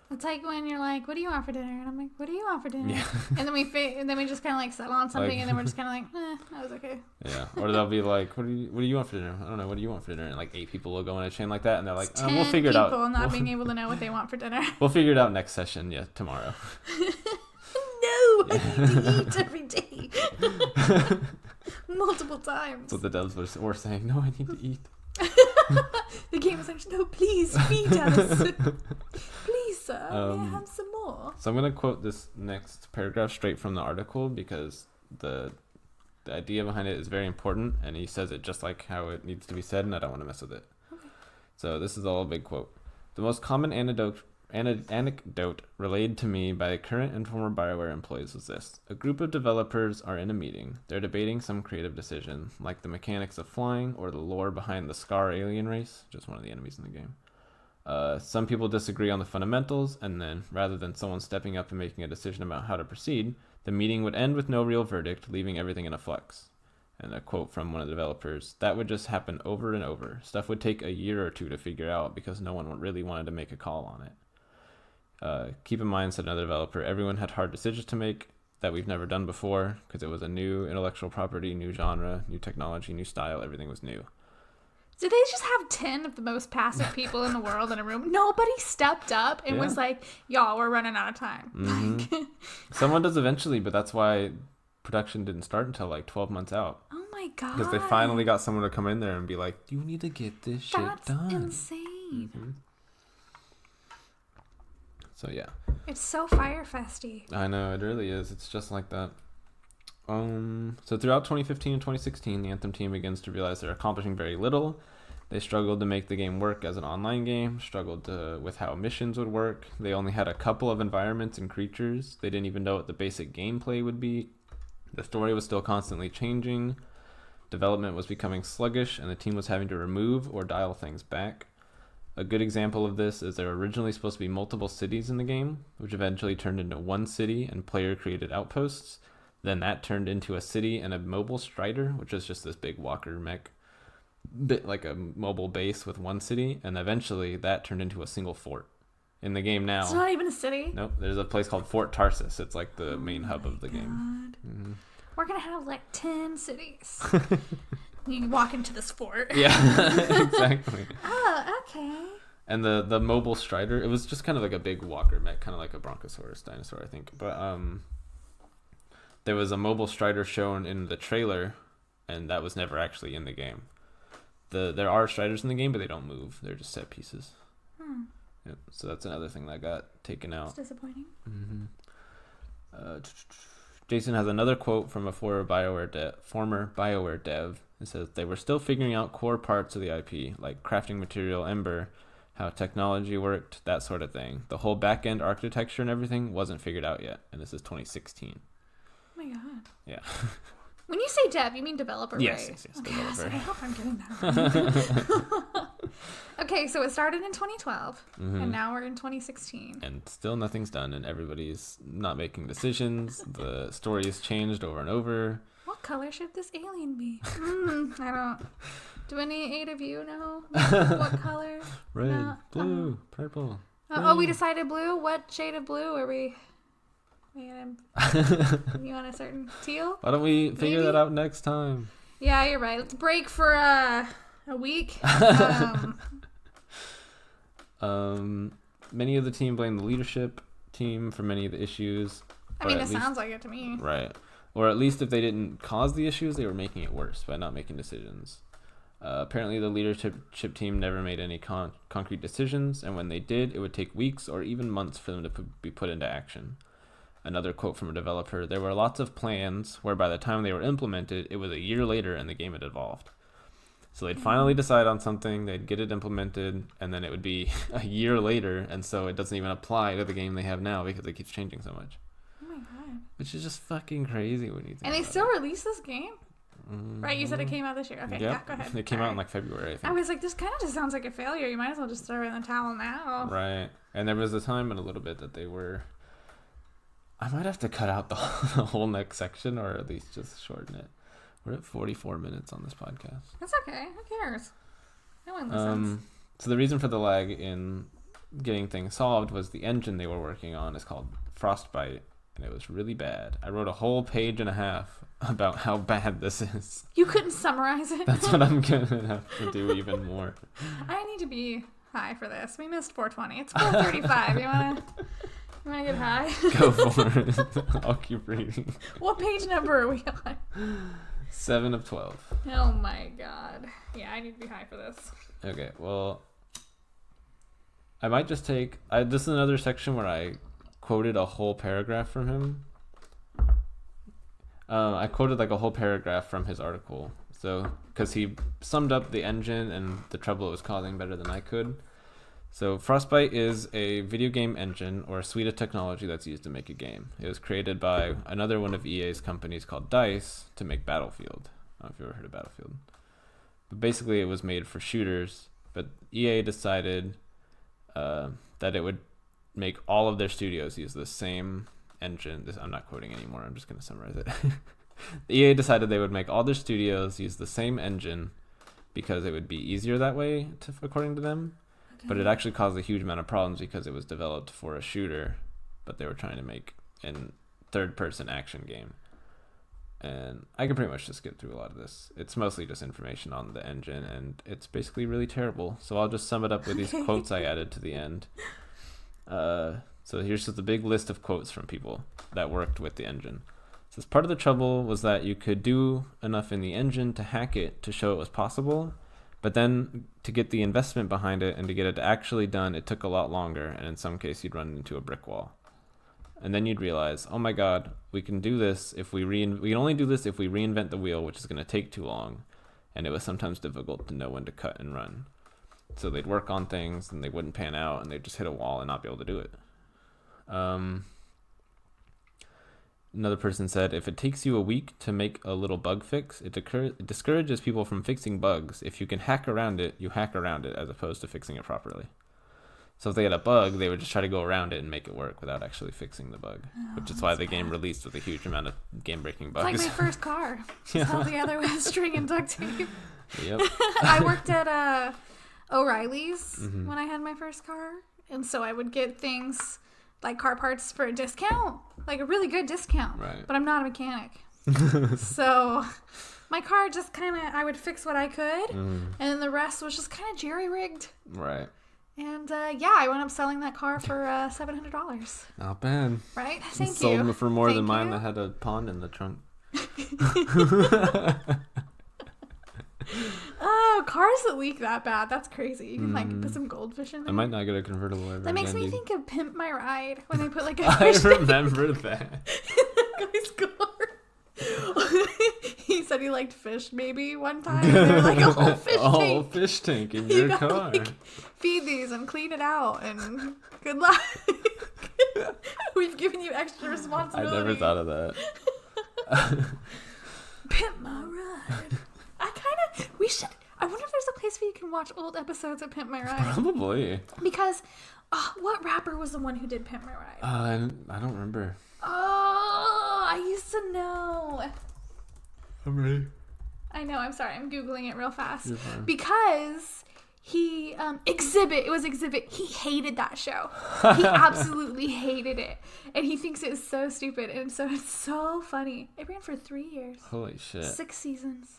It's like when you're like, "What do you want for dinner?" And I'm like, "What do you want for dinner?" Yeah. And then we just kind of like settle on something, and then we're just kind of like, that was okay. Yeah. Or they'll be like, what do you want for dinner? I don't know. What do you want for dinner? And like 8 people will go in a chain like that, and they're like, we'll figure it out. 10 people not being able to know what they want for dinner. We'll figure it out next session. Yeah, tomorrow. No, I need to eat every day. Multiple times. That's what the devs were saying. No, I need to eat. The game was like, no, please feed us. Please, sir, may I have some more? So I'm going to quote this next paragraph straight from the article because the idea behind it is very important, and he says it just like how it needs to be said, and I don't want to mess with it. Okay. So this is all a big quote. The most common anecdote relayed to me by current and former BioWare employees was this. A group of developers are in a meeting. They're debating some creative decision, like the mechanics of flying or the lore behind the Scar alien race, just one of the enemies in the game. Some people disagree on the fundamentals, and then, rather than someone stepping up and making a decision about how to proceed, the meeting would end with no real verdict, leaving everything in a flux. And a quote from one of the developers, that would just happen over and over. Stuff would take a year or two to figure out because no one really wanted to make a call on it. Keep in mind, said another developer, everyone had hard decisions to make that we've never done before because it was a new intellectual property, new genre, new technology, new style. Everything was new. Did they just have 10 of the most passive people in the world in a room? Nobody stepped up and was like, y'all, we're running out of time. Mm-hmm. Someone does eventually, but that's why production didn't start until like 12 months out. Oh my God. Because they finally got someone to come in there and be like, you need to get this shit done. That's insane. Mm-hmm. So yeah. It's so Fire Festy. I know, it really is. It's just like that. So throughout 2015 and 2016, the Anthem team begins to realize they're accomplishing very little. They struggled to make the game work as an online game, struggled with how missions would work. They only had a couple of environments and creatures. They didn't even know what the basic gameplay would be. The story was still constantly changing. Development was becoming sluggish, and the team was having to remove or dial things back. A good example of this is there were originally supposed to be multiple cities in the game, which eventually turned into one city and player-created outposts. Then that turned into a city and a mobile strider, which is just this big walker mech, bit like a mobile base with one city, and eventually that turned into a single fort. In the game now, it's not even a city. Nope, there's a place called Fort Tarsus. It's like the main hub of the game. Mm-hmm. We're gonna have like 10 cities. You walk into this fort. Yeah, exactly. Oh, okay. And the mobile strider, it was just kind of like a big walker mech, kind of like a brontosaurus dinosaur, I think. But there was a mobile strider shown in the trailer, and that was never actually in the game. There are striders in the game, but they don't move. They're just set pieces. Yep. So that's another thing that got taken out. It's disappointing. Mm-hmm. Jason has another quote from a former BioWare dev. It says, they were still figuring out core parts of the IP, like crafting material, Ember, how technology worked, that sort of thing. The whole back-end architecture and everything wasn't figured out yet, and this is 2016. Oh my God. Yeah. When you say dev, you mean developer, yes, right? Yes, okay, developer. I hope I'm getting that right. Okay, so it started in 2012, and now we're in 2016. And still nothing's done, and everybody's not making decisions. The story has changed over and over. What color should this alien be? I don't. Do any 8 of you know what color? Red, No. blue, purple. Oh, we decided blue. What shade of blue are we? You want a certain teal? Why don't we figure Maybe? that out next time? Yeah, you're right. Let's break for a week. Many of the team blame the leadership team for many of the issues. I mean, it sounds like it to me. Right. Or at least if they didn't cause the issues, they were making it worse by not making decisions. Apparently, the leadership team never made any concrete decisions, and when they did, it would take weeks or even months for them to be put into action. Another quote from a developer, there were lots of plans where by the time they were implemented, it was a year later and the game had evolved. So they'd finally decide on something, they'd get it implemented, and then it would be a year later, and so it doesn't even apply to the game they have now because it keeps changing so much. Oh my God. Which is just fucking crazy when you think And they about still it. release this game? Right, you said it came out this year. Okay, yeah, go ahead. It came out in like February, I think. I was like, this kind of just sounds like a failure. You might as well just throw in the towel now. Right. And there was a time in a little bit that they were... I might have to cut out the whole next section or at least just shorten it. We're at 44 minutes on this podcast. That's okay. Who cares? No one listens. So the reason for the lag in getting things solved was the engine they were working on is called Frostbite, and it was really bad. I wrote a whole page and a half about how bad this is. You couldn't summarize it? That's what I'm going to have to do even more. I need to be high for this. We missed 420. It's 435. You wanna get high? Go for it. I'll keep reading. What page number are we on? 7 of 12. Oh my God. Yeah, I need to be high for this. Okay, well, I might just take... this is another section where I quoted a whole paragraph from him. I quoted like a whole paragraph from his article. So, because he summed up the engine and the trouble it was causing better than I could. So, Frostbite is a video game engine or a suite of technology that's used to make a game. It was created by another one of EA's companies called DICE to make Battlefield. I don't know if you ever heard of Battlefield. But basically, it was made for shooters. But EA decided that it would make all of their studios use the same engine. I'm not quoting anymore. I'm just going to summarize it. The EA decided they would make all their studios use the same engine because it would be easier that way, according to them. Okay. But it actually caused a huge amount of problems because it was developed for a shooter, but they were trying to make a third-person action game. And I can pretty much just skip through a lot of this. It's mostly just information on the engine, and it's basically really terrible. So I'll just sum it up with these quotes I added to the end. So here's just a big list of quotes from people that worked with the engine. It says, part of the trouble was that you could do enough in the engine to hack it to show it was possible, but then to get the investment behind it and to get it actually done, it took a lot longer, and in some cases you'd run into a brick wall. And then you'd realize, oh my god, we can do this if we can only do this if we reinvent the wheel, which is going to take too long, and it was sometimes difficult to know when to cut and run. So they'd work on things and they wouldn't pan out, and they'd just hit a wall and not be able to do it. Another person said, if it takes you a week to make a little bug fix, it discourages people from fixing bugs. If you can hack around it, you hack around it as opposed to fixing it properly. So if they had a bug, they would just try to go around it and make it work without actually fixing the bug, which is why the game released with a huge amount of game-breaking bugs. It's like my first car. It's held together with string and duct tape. Yep. I worked at O'Reilly's when I had my first car, and so I would get things like car parts for a discount, like a really good discount. Right. But I'm not a mechanic. So my car just kind of, I would fix what I could, and then the rest was just kind of jerry-rigged. Right. And I wound up selling that car for $700. Not bad. Right? Thank you. Sold for more than mine that had a pond in the trunk. Oh, cars that leak that bad. That's crazy. You can like put some goldfish in there. I might not get a convertible ever. That makes me think of Pimp My Ride when they put like a I fish remember that. in that guy's car. He said he liked fish maybe one time. And they were like a whole fish tank. A whole fish tank in your car. Like, feed these and clean it out and good luck. We've given you extra responsibility. I never thought of that. Pimp My Ride. I wonder if there's a place where you can watch old episodes of Pimp My Ride. Probably. Because, what rapper was the one who did Pimp My Ride? I don't remember. Oh, I used to know. I'm ready. I know, I'm sorry. I'm Googling it real fast. You're fine. Because he, it was Exhibit. He hated that show. He absolutely hated it. And he thinks it's so stupid. And so it's so funny. It ran for 3 years. Holy shit. 6 seasons.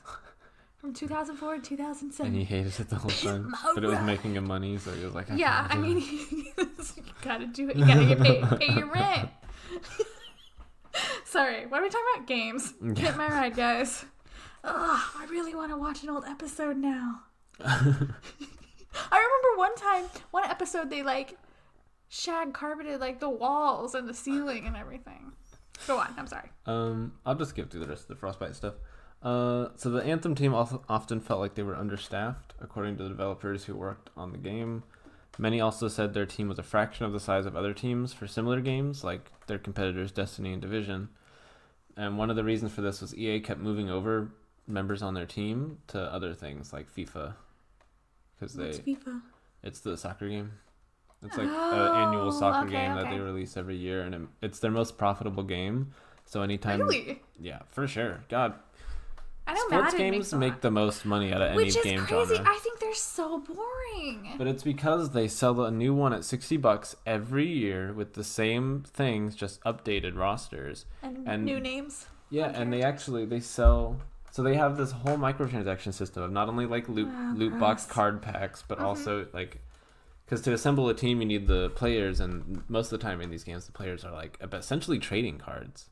From 2004 to 2007. And he hated it the whole time. But it was making him money, so he was like, yeah, I mean, you gotta do it. You gotta get paid. Pay your rent. Sorry, what are we talking about? Games. Get my ride, guys. Ugh, I really want to watch an old episode now. I remember one episode, they like shag carpeted like the walls and the ceiling and everything. Go on, I'm sorry. I'll just skip through the rest of the Frostbite stuff. So the Anthem team also often felt like they were understaffed, according to the developers who worked on the game. Many also said their team was a fraction of the size of other teams for similar games, like their competitors Destiny and Division. And one of the reasons for this was EA kept moving over members on their team to other things like FIFA. What's FIFA? It's the soccer game. It's like an annual soccer game that they release every year, and it's their most profitable game. So anytime, really? Yeah, for sure. God. I know Sports Madden games make the most money out of any game genre. Which is crazy. I think they're so boring. But it's because they sell a new one at $60 every year with the same things, just updated rosters. And new names. Yeah, and they sell... So they have this whole microtransaction system of not only like loot box card packs, but also like... Because to assemble a team, you need the players, and most of the time in these games, the players are like essentially trading cards.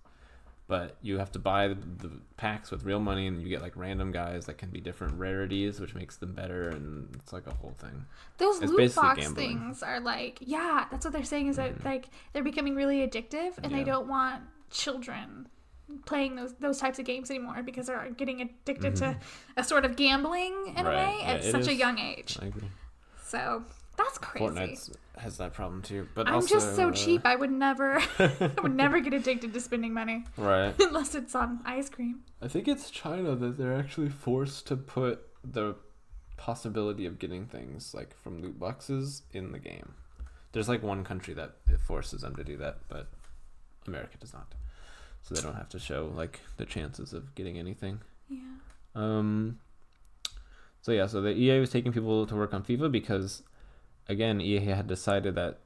but you have to buy the packs with real money, and you get like random guys that can be different rarities, which makes them better, and it's like a whole thing. Those It's loot basically box gambling. things are like, yeah, that's what they're saying, is that like they're becoming really addictive, and they Yeah. don't want children playing those types of games anymore because they're getting addicted to a sort of gambling in a Right. way Yeah, at it such a is. young age. I agree. So that's crazy. Fortnite has that problem too, but I'm also, just so cheap. I would never get addicted to spending money Right. unless it's on ice cream. I think it's China that they're actually forced to put the possibility of getting things like from loot boxes in the game. There's like one country that it forces them to do that, but America does not. So they don't have to show like the chances of getting anything. Yeah. So the EA was taking people to work on FIFA because, again, EA had decided that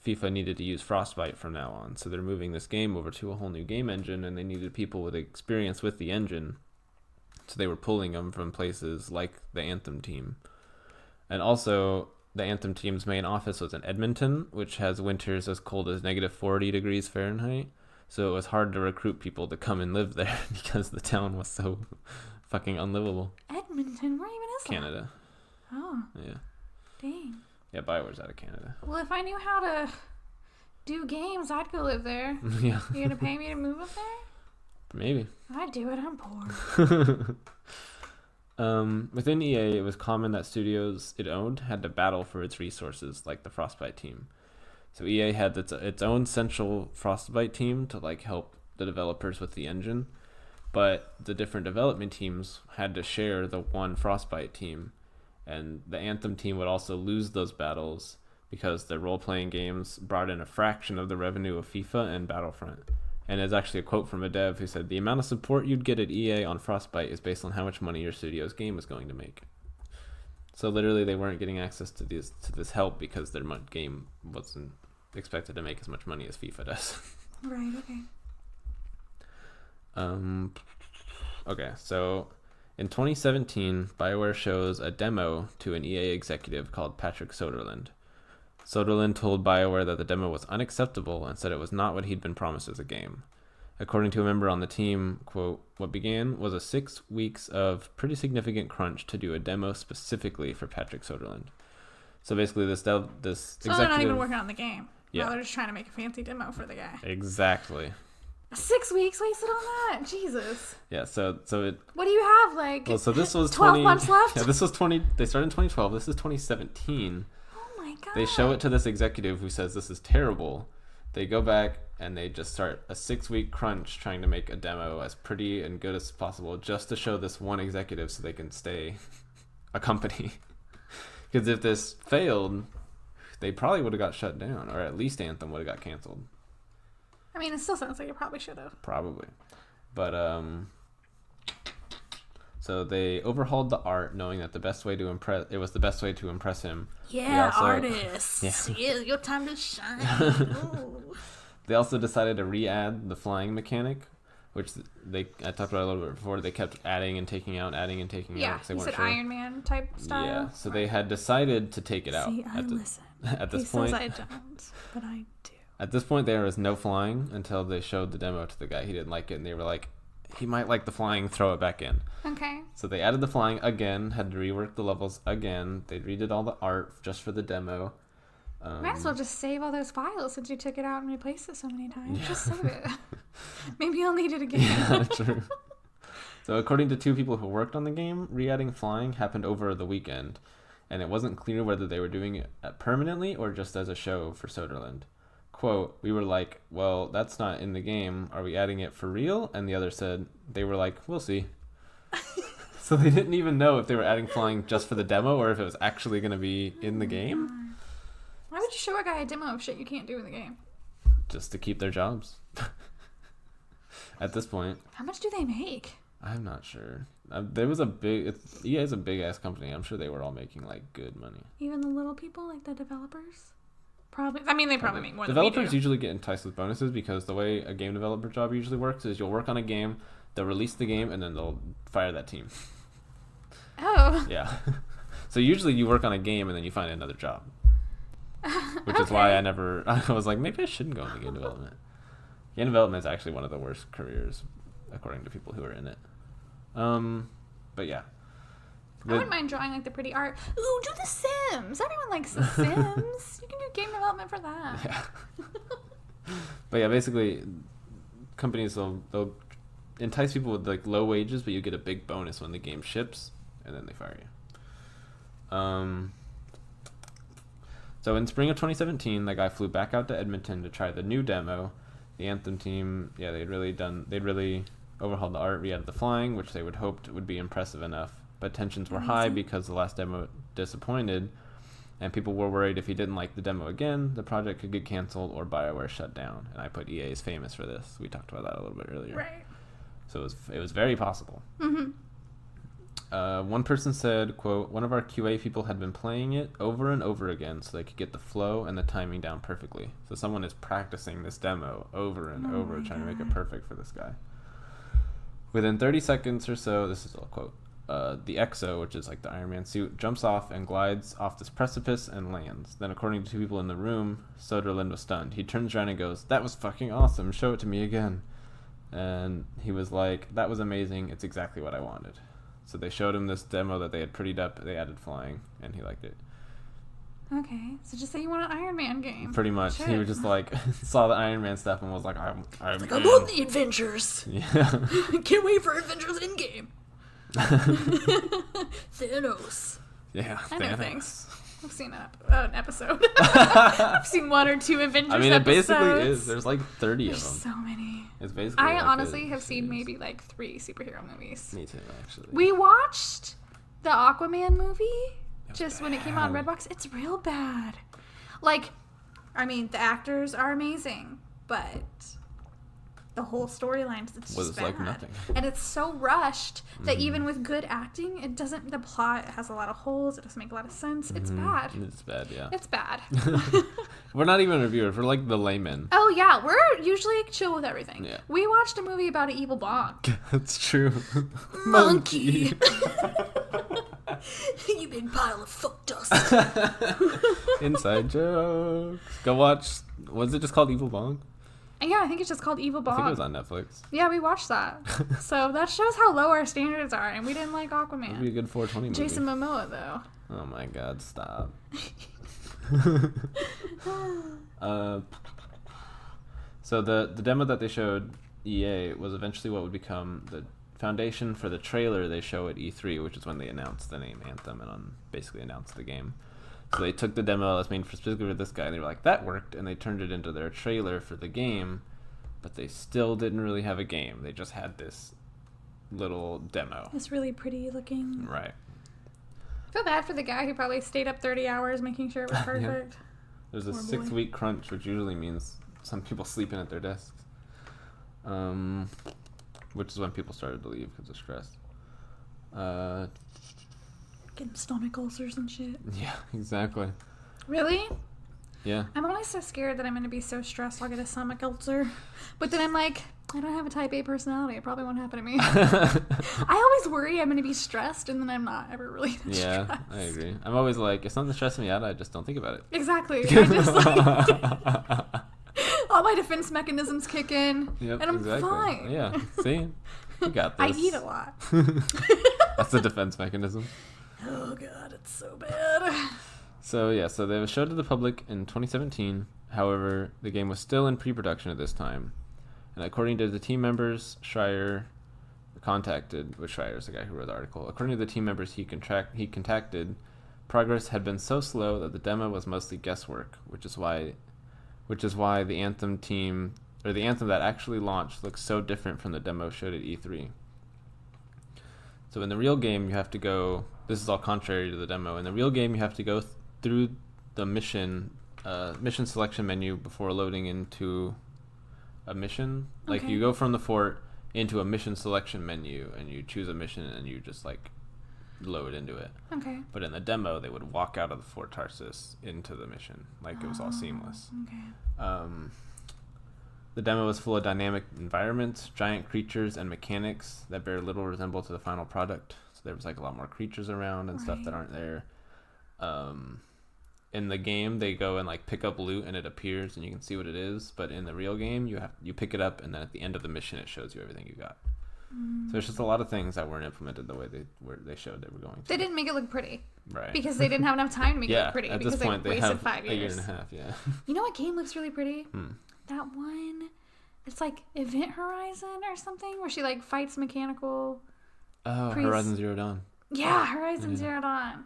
FIFA needed to use Frostbite from now on. So they're moving this game over to a whole new game engine, and they needed people with experience with the engine. So they were pulling them from places like the Anthem team. And also, the Anthem team's main office was in Edmonton, which has winters as cold as negative 40 degrees Fahrenheit. So it was hard to recruit people to come and live there because the town was so fucking unlivable. Edmonton, where even is that? Canada. Oh, Yeah. dang. Yeah, BioWare's out of Canada. Well, if I knew how to do games, I'd go live there. Yeah. You gonna pay me to move up there? Maybe. I'd do it. I'm poor. Within EA, it was common that studios it owned had to battle for its resources, like the Frostbite team. So EA had its own central Frostbite team to like help the developers with the engine, but the different development teams had to share the one Frostbite team, and the Anthem team would also lose those battles because the role-playing games brought in a fraction of the revenue of FIFA and Battlefront. And there's actually a quote from a dev who said, "The amount of support you'd get at EA on Frostbite is based on how much money your studio's game is going to make." So literally, they weren't getting access to this help because their game wasn't expected to make as much money as FIFA does. Right. Okay. Okay, so in 2017, BioWare shows a demo to an EA executive called Patrick Soderlund. Soderlund told BioWare that the demo was unacceptable and said it was not what he'd been promised as a game. According to a member on the team, quote, "What began was a 6 weeks of pretty significant crunch to do a demo specifically for Patrick Soderlund." So basically this So executive... they're not even working on the game. Yeah. No, they're just trying to make a fancy demo for the guy. Exactly. 6 weeks wasted on that? Jesus. Yeah, so it... What do you have, like, Well, so this was 12 months left? Yeah, this was 20... They started in 2012. This is 2017. Oh my god. They show it to this executive who says this is terrible. They go back and they just start a 6-week crunch trying to make a demo as pretty and good as possible just to show this one executive so they can stay a company. Because if this failed, they probably would have got shut down, or at least Anthem would have got canceled. I mean, it still sounds like it probably should have. Probably. But, so they overhauled the art, knowing that it was the best way to impress him. Yeah, also- artists. Yeah, your time to shine. Ooh. They also decided to re-add the flying mechanic, which I talked about a little bit before. They kept adding and taking out, Yeah, 'cause they you weren't said sure. Iron Man type style. Yeah, so they had decided to take it out. See, I listen. At this He point, says I don't, but I do. at this point, there was no flying until they showed the demo to the guy. He didn't like it, and they were like, "He might like the flying. Throw it back in." Okay. So they added the flying again. Had to rework the levels again. They redid all the art just for the demo. Might as well just save all those files since you took it out and replaced it so many times. Yeah. Just save it. Maybe I'll need it again. Yeah, true. So according to two people who worked on the game, re-adding flying happened over the weekend, and it wasn't clear whether they were doing it permanently or just as a show for Soderlund. Quote, "We were like, well, that's not in the game. Are we adding it for real?" And the other said, they were like, "We'll see." So they didn't even know if they were adding flying just for the demo or if it was actually going to be in the game, Why would you show a guy a demo of shit you can't do in the game? just to keep their jobs. At this point, How much do they make? I'm not sure. EA is a big ass company. I'm sure they were all making like good money. Even the little people, like the developers? Probably. I mean, they probably make more than Developers we do. usually get enticed with bonuses because the way a game developer job usually works is you'll work on a game, they'll release the game, and then they'll fire that team. Oh. Yeah. So usually you work on a game and then you find another job. Which is why I was like, maybe I shouldn't go into game development. Game development is actually one of the worst careers, according to people who are in it. But yeah. I wouldn't mind drawing like the pretty art. Ooh, do The Sims. Everyone likes The Sims. You can do game development for that. Yeah. But yeah, basically, companies they'll entice people with like low wages, but you get a big bonus when the game ships, and then they fire you. So in spring of 2017, the guy flew back out to Edmonton to try the new demo. The Anthem team, they'd really overhauled the art, re-added the flying, which they would hoped would be impressive enough. But tensions were high because the last demo disappointed, and people were worried if he didn't like the demo again, the project could get canceled or BioWare shut down. And I put EA is famous for this. We talked about that a little bit earlier. Right. So it was very possible. Mm-hmm. One person said, quote, one of our QA people had been playing it over and over again so they could get the flow and the timing down perfectly. So someone is practicing this demo over and over, trying to make it perfect for this guy. Within 30 seconds or so, this is a quote, the Exo, which is like the Iron Man suit, jumps off and glides off this precipice and lands. Then according to two people in the room, Soderlund was stunned. He turns around and goes, that was fucking awesome. Show it to me again. And he was like, that was amazing. It's exactly what I wanted. So they showed him this demo that they had prettied up. They added flying, and he liked it. Okay, so just say you want an Iron Man game. Pretty much. Shit. He was just like, saw the Iron Man stuff and was like, I love the adventures. Yeah. Can't wait for Adventures Endgame. Thanos. Yeah, I know Thanos. things. I've seen an episode. I've seen one or two Avengers episodes. It basically is. There's like 30 There's of them. so many. It's basically I like honestly have seen maybe like 3 superhero movies. Me too, actually. We watched the Aquaman movie just when it came out on bad. Redbox. It's real bad. Like, I mean, the actors are amazing, but the whole storyline is just bad. like nothing. And it's so rushed that even with good acting, the plot has a lot of holes. It doesn't make a lot of sense. It's bad. It's bad, yeah. It's bad. We're not even reviewers. We're like the laymen. Oh, yeah. We're usually chill with everything. Yeah. We watched a movie about an evil bonk. That's true. Monkey. You big pile of fuck dust. Inside jokes. Go watch. Was it just called Evil Bong? Yeah, I think it's just called Evil Bonk. I think it was on Netflix. Yeah, we watched that. So that shows how low our standards are, and we didn't like Aquaman. It'd be a good 420 movie. Jason Momoa, though. Oh my god, stop. So the demo that they showed EA was eventually what would become the foundation for the trailer they show at E3, which is when they announced the name Anthem and basically announced the game. So they took the demo that's made specifically for this guy, and they were like, that worked, and they turned it into their trailer for the game, but they still didn't really have a game. They just had this little demo. It's really pretty looking. Right. I feel bad for the guy who probably stayed up 30 hours making sure it was perfect. Yeah. There's a Poor boy. 6-week crunch, which usually means some people sleeping at their desks. Which is when people started to leave because of stress. Getting stomach ulcers and shit. Yeah, exactly. Really? Yeah. I'm always so scared that I'm going to be so stressed I'll get a stomach ulcer. But then I'm like, I don't have a type A personality. It probably won't happen to me. I always worry I'm going to be stressed, and then I'm not ever really that Yeah, stressed. I agree. I'm always like, if something's stressing me out, I just don't think about it. Exactly. I just like... all my defense mechanisms kick in, Yep, and I'm exactly. fine. Yeah, see? You got this. I eat a lot. That's the defense mechanism. Oh, God, it's so bad. So they was showed to the public in 2017. However, the game was still in pre-production at this time. And according to the team members, Schreier contacted, which Schreier is the guy who wrote the article. According to the team members he contacted, progress had been so slow that the demo was mostly guesswork, which is why the Anthem team, or the Anthem that actually launched, looks so different from the demo showed at E3. So in the real game, you have to go, this is all contrary to the demo, in the real game you have to go through the mission selection menu before loading into a mission. Like Okay. you go from the fort into a mission selection menu and you choose a mission and you just like load into it. Okay. But in the demo, they would walk out of the Fort Tarsus into the mission. Like it was all seamless. Okay. The demo was full of dynamic environments, giant creatures, and mechanics that bear little resemblance to the final product. So there was like a lot more creatures around and stuff that Right. aren't there. in the game they go and like pick up loot and it appears and you can see what it is, but in the real game you pick it up and then at the end of the mission it shows you everything you got. So there's just a lot of things that weren't implemented the way they showed they were going to. They didn't make it look pretty. Right. Because they didn't have enough time to make it look pretty. At because this point they have wasted 5 years. a year and a half, yeah. You know what game looks really pretty? That one, it's like Event Horizon or something, where she like fights mechanical. Oh, Horizon Zero Dawn. Yeah, Horizon Zero Dawn.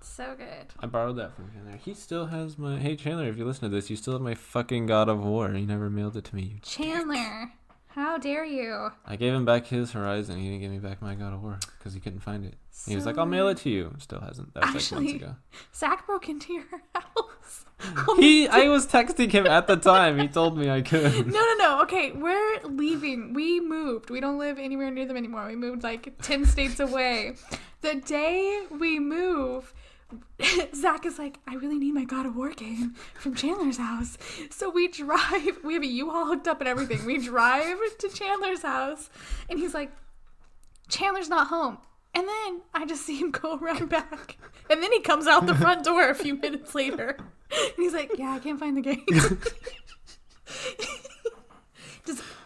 So good. I borrowed that from Chandler. He still has my... Hey, Chandler, if you listen to this, you still have my fucking God of War. You never mailed it to me, you Chandler, dick. How dare you? I gave him back his Horizon. He didn't give me back my God of War because he couldn't find it. So he was like, I'll mail it to you. Still hasn't. That was actually, like months ago. Zach broke into your house. I was texting him at the time. He told me I could. No. Okay, we're leaving. We moved. We don't live anywhere near them anymore. We moved like 10 states away. The day we move, Zach is like, I really need my God of War game from Chandler's house. So we drive. We have a U-Haul hooked up and everything. We drive to Chandler's house, and he's like, Chandler's not home. And then I just see him go around back. And then he comes out the front door a few minutes later. And he's like, yeah, I can't find the game.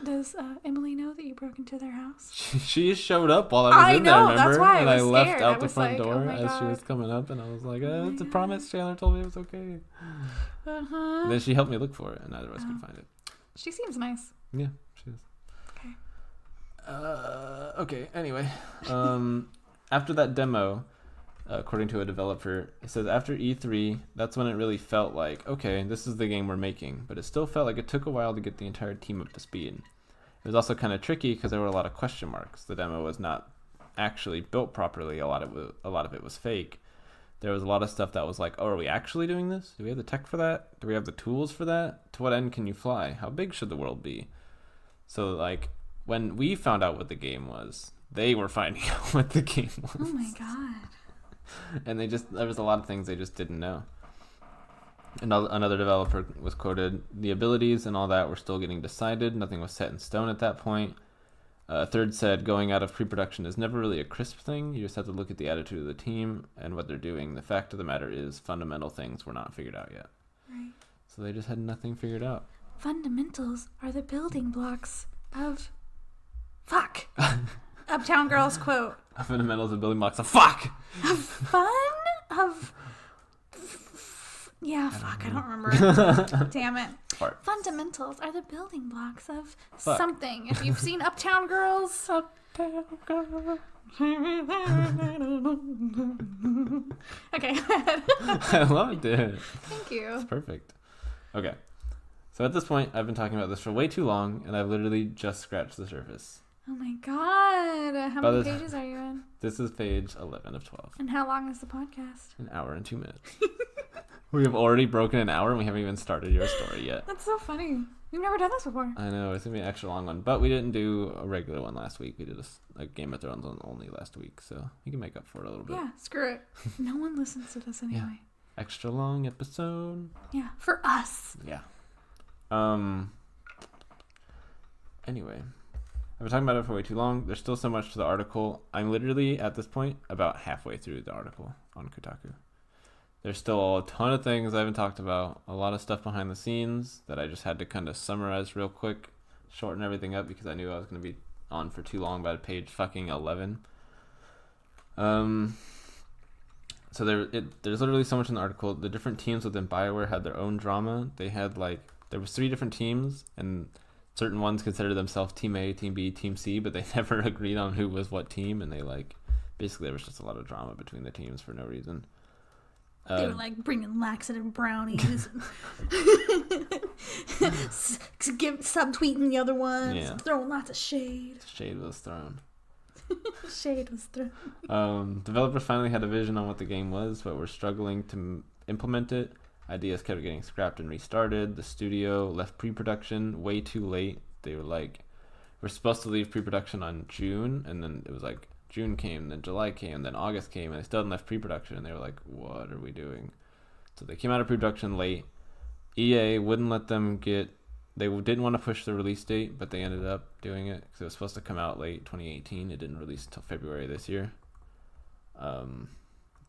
Does Emily know that you broke into their house? She showed up while I was in there, remember? That's why and I I was left scared. out I the was front like, door oh my as she God. was coming up, and I was like, Oh it's a my promise. God. Chandler told me it was okay. Uh-huh. And then she helped me look for it, and neither of us could find it. She seems nice. Yeah, she is. Okay. Okay, anyway. After that demo, according to a developer, it says after E3, that's when it really felt like, okay, this is the game we're making. But it still felt like it took a while to get the entire team up to speed. It was also kind of tricky because there were a lot of question marks. The demo was not actually built properly. A lot of it was fake. There was a lot of stuff that was like, oh, are we actually doing this? Do we have the tech for that? Do we have the tools for that? To what end can you fly? How big should the world be? So, like, when we found out what the game was, they were finding out what the game was. Oh my God. And there was a lot of things they just didn't know. Another developer was quoted, the abilities and all that were still getting decided. Nothing was set in stone at that point. A third said, going out of pre-production is never really a crisp thing. You just have to look at the attitude of the team and what they're doing. The fact of the matter is fundamental things were not figured out yet. Right. So they just had nothing figured out. Fundamentals are the building blocks of... Fuck. Uptown Girls quote. Fundamentals of building blocks of fuck! Of fun? Of... Yeah, fuck, I don't remember. Damn it. Fart. Fundamentals are the building blocks of Fuck. something. If you've seen Uptown Girls... Uptown Girls. Okay. I loved it. Thank you. It's perfect. Okay. So at this point, I've been talking about this for way too long, and I've literally just scratched the surface. Oh my God. How many pages are you in? This is page 11 of 12. And how long is the podcast? An hour and 2 minutes. We have already broken an hour, and we haven't even started your story yet. That's so funny. We've never done this before. I know, it's going to be an extra long one, but we didn't do a regular one last week. We did a Game of Thrones one only last week, so we can make up for it a little bit. Yeah, screw it. No one listens to this anyway. Yeah. Extra long episode. Yeah, for us. Yeah. Anyway, I've been talking about it for way too long. There's still so much to the article. I'm literally, at this point, about halfway through the article on Kotaku. There's still a ton of things I haven't talked about. A lot of stuff behind the scenes that I just had to kind of summarize real quick, shorten everything up because I knew I was going to be on for too long by page fucking 11. So there's literally so much in the article. The different teams within BioWare had their own drama. They had there was 3 different teams, and certain ones considered themselves Team A, Team B, Team C, but they never agreed on who was what team, and they basically there was just a lot of drama between the teams for no reason. They were bringing laxative brownies, subtweeting the other ones, throwing lots of shade. Shade was thrown. Shade was thrown. Developers finally had a vision on what the game was, but were struggling to implement it. Ideas kept getting scrapped and restarted. The studio left pre-production way too late. They were we're supposed to leave pre-production on June, and then it was June came, then July came, then August came, and they still hadn't left pre-production, and they were like, what are we doing? So they came out of pre-production late. EA wouldn't let them they didn't want to push the release date, but they ended up doing it, because it was supposed to come out late 2018. It didn't release until February this year.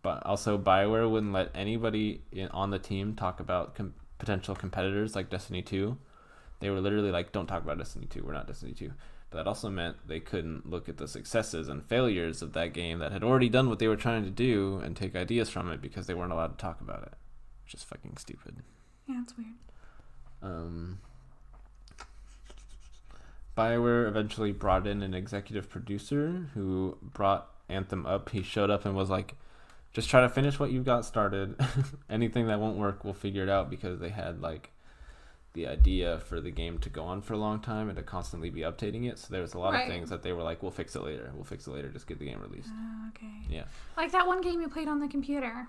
But also, BioWare wouldn't let anybody on the team talk about potential competitors like Destiny 2. They were literally like, don't talk about Destiny 2. We're not Destiny 2. But that also meant they couldn't look at the successes and failures of that game that had already done what they were trying to do and take ideas from it because they weren't allowed to talk about it. Which is fucking stupid. Yeah, it's weird. BioWare eventually brought in an executive producer who brought Anthem up. He showed up and was like, just try to finish what you've got started. Anything that won't work, we'll figure it out, because they had like the idea for the game to go on for a long time and to constantly be updating it. So there was a lot of things that they were like, we'll fix it later. We'll fix it later. Just get the game released. Okay. Yeah. Like that one game you played on the computer.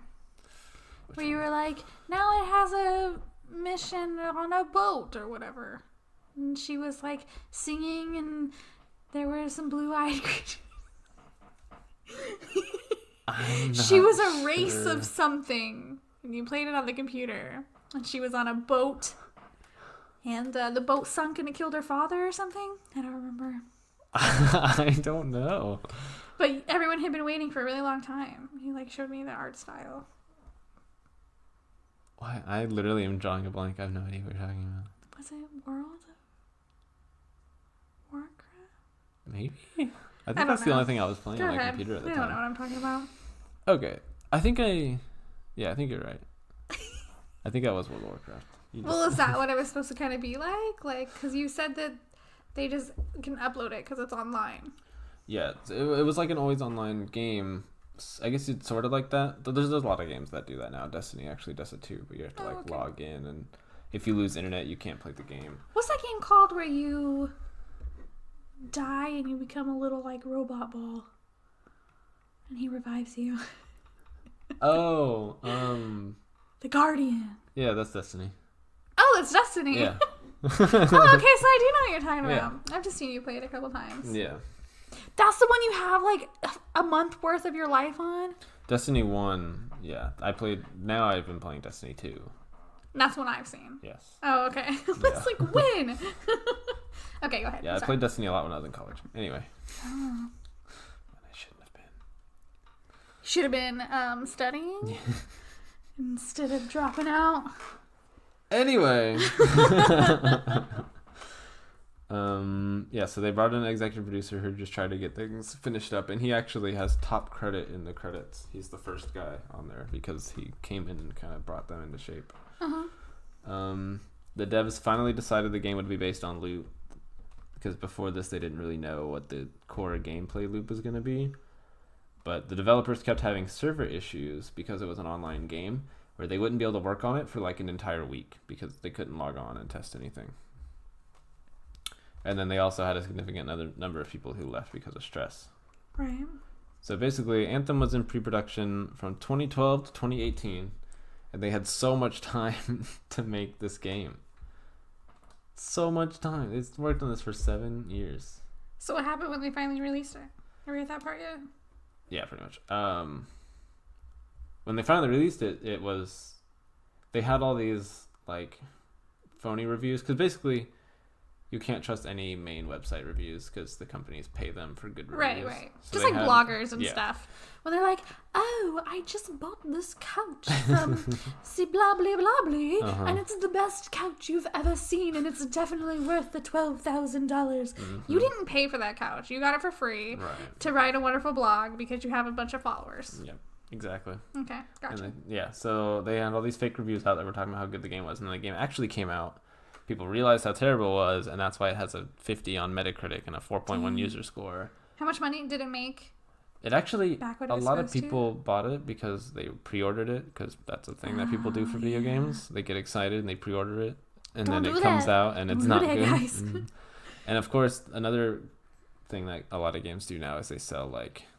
Where you were like, now it has a mission on a boat or whatever. And she was like singing and there were some blue-eyed creatures. She was a race of something. And you played it on the computer. And she was on a boat. And the boat sunk and it killed her father or something. I don't remember. I don't know. But everyone had been waiting for a really long time. He like showed me the art style. Why? I literally am drawing a blank. I have no idea what you're talking about. Was it World of Warcraft? Maybe. I think that's the only thing I was playing on my computer at the time. I don't know what I'm talking about. Okay. I think you're right. I think that was World of Warcraft. Well, is that what it was supposed to kind of be like? Like, because you said that they just can upload it because it's online. Yeah, it was like an always online game. I guess it's sort of like that. There's a lot of games that do that now. Destiny actually does it too, but you have to log in, and if you lose internet, you can't play the game. What's that game called where you die and you become a little like robot ball, and he revives you? Oh, The Guardian. Yeah, that's Destiny. Oh, it's Destiny. Yeah. Oh, okay, so I do know what you're talking about. Yeah. I've just seen you play it a couple times. Yeah. That's the one you have like a month worth of your life on? Destiny 1, yeah. Now I've been playing Destiny 2. That's one I've seen. Yes. Oh, okay. That's like when? Okay, go ahead. Yeah, I played Destiny a lot when I was in college. Anyway. Oh. I shouldn't have been. Should have been studying instead of dropping out. Anyway. Yeah, so they brought in an executive producer who just tried to get things finished up, and he actually has top credit in the credits. He's the first guy on there because he came in and kind of brought them into shape. The devs finally decided the game would be based on loot, because before this they didn't really know what the core gameplay loop was going to be. But the developers kept having server issues because it was an online game, where they wouldn't be able to work on it for like an entire week because they couldn't log on and test anything. And then they also had a significant number of people who left because of stress. Right. So basically, Anthem was in pre-production from 2012 to 2018, and they had so much time to make this game. So much time. They worked on this for 7 years. So what happened when they finally released it? Are we at that part yet? Yeah, pretty much. When they finally released it, they had all these like phony reviews, because basically you can't trust any main website reviews because the companies pay them for good reviews. Right. So just like bloggers and stuff. When they're like, oh, I just bought this couch from see blah blah blah blah, and it's the best couch you've ever seen, and it's definitely worth the $12,000. You didn't pay for that couch. You got it for free to write a wonderful blog because you have a bunch of followers. Yep. Exactly. Okay, gotcha. So they had all these fake reviews out that were talking about how good the game was, and then the game actually came out. People realized how terrible it was, and that's why it has a 50 on Metacritic and a 4.1 user score. How much money did it make? It actually, a lot of people bought it because they pre-ordered it, because that's a thing that people do for video games. They get excited and they pre-order it, and then it comes out and it's not good. Guys. And of course, another thing that a lot of games do now is they sell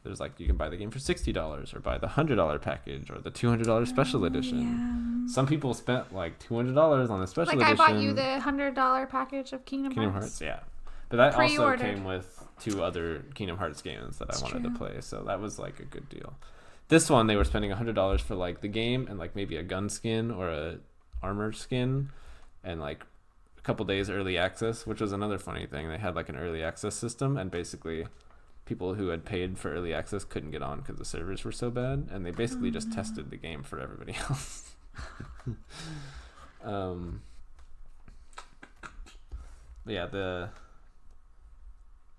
there's you can buy the game for $60 or buy the $100 package or the $200 special edition. Yeah. Some people spent $200 on the special edition. I bought you the $100 package of Kingdom Hearts. Yeah, but that also came with 2 other Kingdom Hearts games that I wanted to play, so that was a good deal. This one they were spending $100 for the game and maybe a gun skin or a armor skin and a couple days early access, which was another funny thing. They had an early access system, and basically people who had paid for early access couldn't get on because the servers were so bad, and they basically just tested the game for everybody else. But yeah,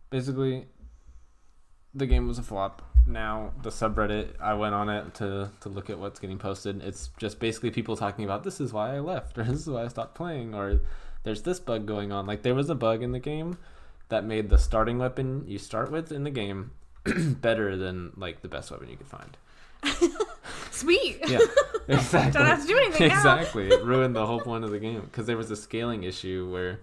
basically the game was a flop. Now the subreddit, I went on it to look at what's getting posted. It's just basically people talking about, this is why I left, or this is why I stopped playing, or there's this bug going on. Like, there was a bug in the game that made the starting weapon you start with in the game better than like the best weapon you could find. Sweet. Yeah, exactly. Don't have to do anything now. Exactly. It ruined the whole point of the game because there was a scaling issue where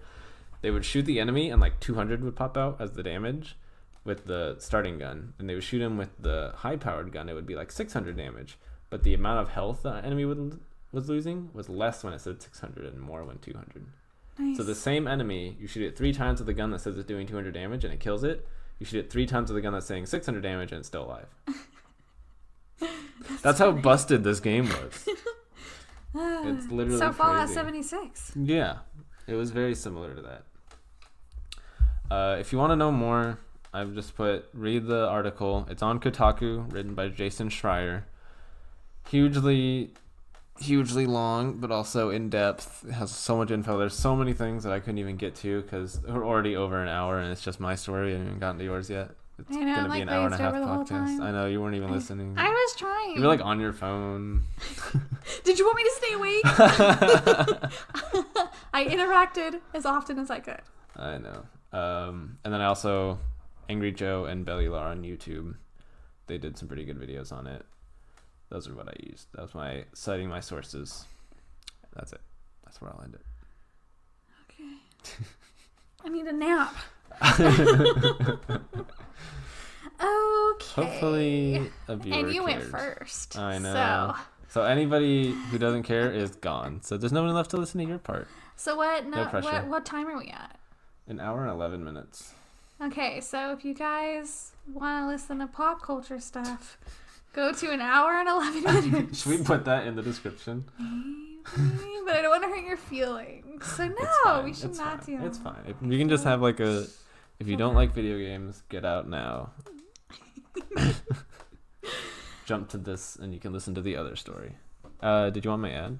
they would shoot the enemy and like 200 would pop out as the damage with the starting gun, and they would shoot him with the high-powered gun. It would be like 600 damage, but the amount of health the enemy was losing was less when it said 600 and more when 200. Nice. So the same enemy, you shoot it 3 times with the gun that says it's doing 200 damage and it kills it. You shoot it 3 times with the gun that's saying 600 damage and it's still alive. That's how busted this game was. It's literally so Fallout crazy. 76. Yeah, it was very similar to that. If you want to know more, I've just read the article. It's on Kotaku, written by Jason Schreier. Hugely long, but also in depth. It has so much info. There's so many things that I couldn't even get to because we're already over an hour and it's just my story. I haven't even gotten to yours yet. It's gonna be an hour and a half podcast. I know, you weren't even listening. I was trying. You were like on your phone. Did you want me to stay awake? I interacted as often as I could. I know. And then I also, Angry Joe and Bellylar on YouTube, they did some pretty good videos on it. Those are what I used. That was my citing my sources. That's it. That's where I'll end it. Okay. I need a nap. Okay. Hopefully a viewer And you cares. went first. I know. So anybody who doesn't care is gone. So there's no one left to listen to your part. So what? No pressure. What time are we at? An hour and 11 minutes. Okay, so if you guys want to listen to pop culture stuff, go to an hour and 11 minutes. Should we put that in the description? Maybe, but I don't want to hurt your feelings. So no, we should not do that. It's fine. You can just have like a, if you don't like video games, get out now. Jump to this and you can listen to the other story. Did you want my ad?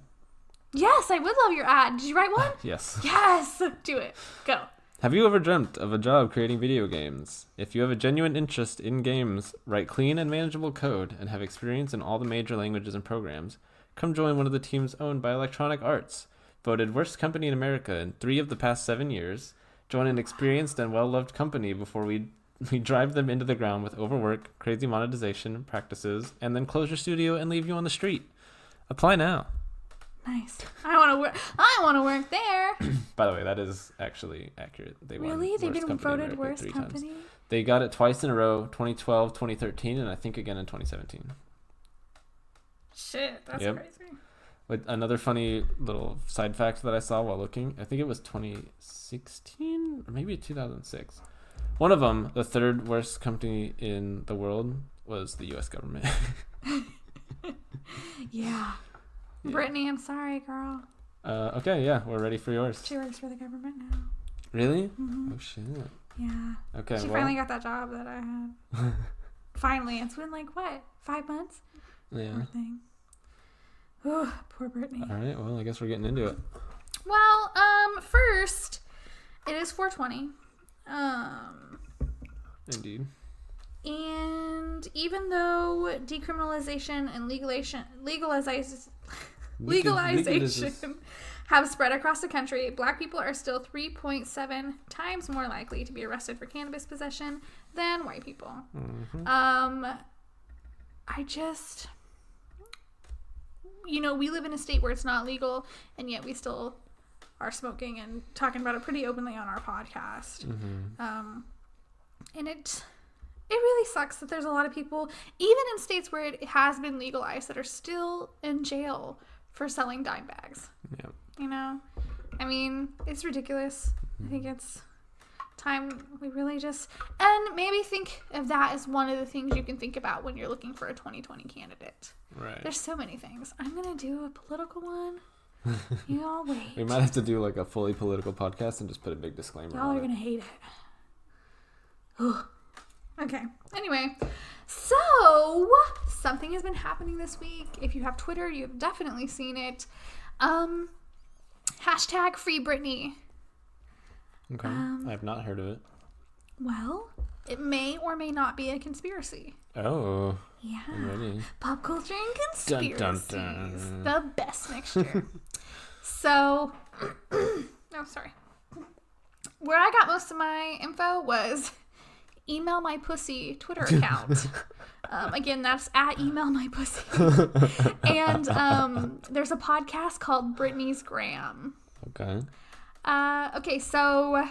Yes, I would love your ad. Did you write one? Yes. Yes, do it. Go. Have you ever dreamt of a job creating video games? If you have a genuine interest in games, write clean and manageable code, and have experience in all the major languages and programs, come join one of the teams owned by Electronic Arts. Voted worst company in America in 3 of the past 7 years, join an experienced and well-loved company before we drive them into the ground with overwork, crazy monetization practices, and then close your studio and leave you on the street. Apply now. Nice. I want to work there. By the way, that is actually accurate. They really? They've been voted worst company? They got it twice in a row, 2012, 2013, and I think again in 2017. Shit, that's crazy. With another funny little side fact that I saw while looking, I think it was 2016 or maybe 2006. One of them, the 3rd worst company in the world, was the U.S. government. Yeah. Brittany, I'm sorry, girl. Okay, yeah, we're ready for yours. She works for the government now. Really? Mm-hmm. Oh, shit. Yeah. Okay, She finally got that job that I had. Finally. It's been like, what, 5 months? Yeah. Poor thing. Oh, poor Brittany. All right, well, I guess we're getting into it. Well, first, it is 420. Indeed. And even though decriminalization and legalization have spread across the country, Black people are still 3.7 times more likely to be arrested for cannabis possession than white people. Mm-hmm. We live in a state where it's not legal, and yet we still are smoking and talking about it pretty openly on our podcast. Mm-hmm. And it really sucks that there's a lot of people, even in states where it has been legalized, that are still in jail for selling dime bags. Yeah. You know? I mean, it's ridiculous. I think it's time we really just... And maybe think of that as one of the things you can think about when you're looking for a 2020 candidate. Right. There's so many things. I'm going to do a political one. You all wait. We might have to do like a fully political podcast and just put a big disclaimer Y'all on are going to hate it. Okay. Anyway, so something has been happening this week. If you have Twitter, you've definitely seen it. Hashtag Free Britney. Okay. I have not heard of it. Well, it may or may not be a conspiracy. Oh. Yeah. I'm ready. Pop culture and conspiracies. Dun, dun, dun. The best mixture. So, oh, sorry. Where I got most of my info was Email My Pussy Twitter account. Again, that's at Email My Pussy. And there's a podcast called Britney's Gram. Okay. Okay, so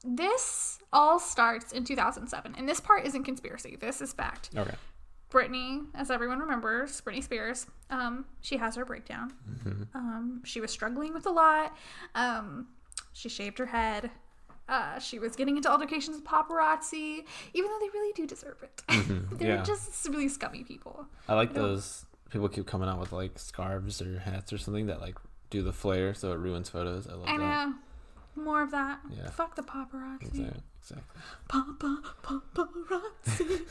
this all starts in 2007. And this part isn't conspiracy. This is fact. Okay. Britney, as everyone remembers, Britney Spears, she has her breakdown. Mm-hmm. She was struggling with a lot. She shaved her head. She was getting into altercations with paparazzi, even though they really do deserve it. Mm-hmm. They're just really scummy people. I like those people keep coming out with like scarves or hats or something that like do the flare so it ruins photos. I love that. I know. More of that. Yeah. Fuck the paparazzi. Exactly. Paparazzi.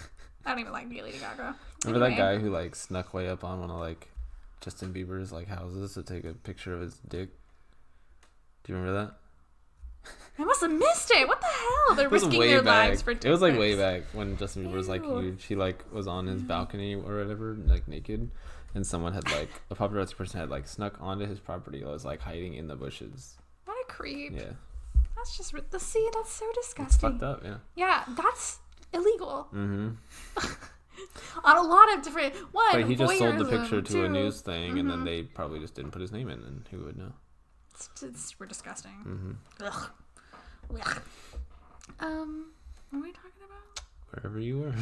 I don't even like Lady Gaga. Remember that guy who like snuck way up on one of like Justin Bieber's like houses to take a picture of his dick? Do you remember that? I must have missed it. What the hell? They're risking their lives for dick It was like pics. way back when Justin Bieber was like huge. He like was on his balcony or whatever, like naked, and someone had like a paparazzi person had like snuck onto his property. I was like hiding in the bushes. What a creep. Yeah. That's just that's so disgusting. It's fucked up. Yeah. Yeah, that's illegal. Mm-hmm. On a lot of different But he just sold the picture to a two. news thing, and then they probably just didn't put his name in, and who would know? It's super disgusting. Mm-hmm. Ugh. Ugh. What are we talking about? Wherever you were.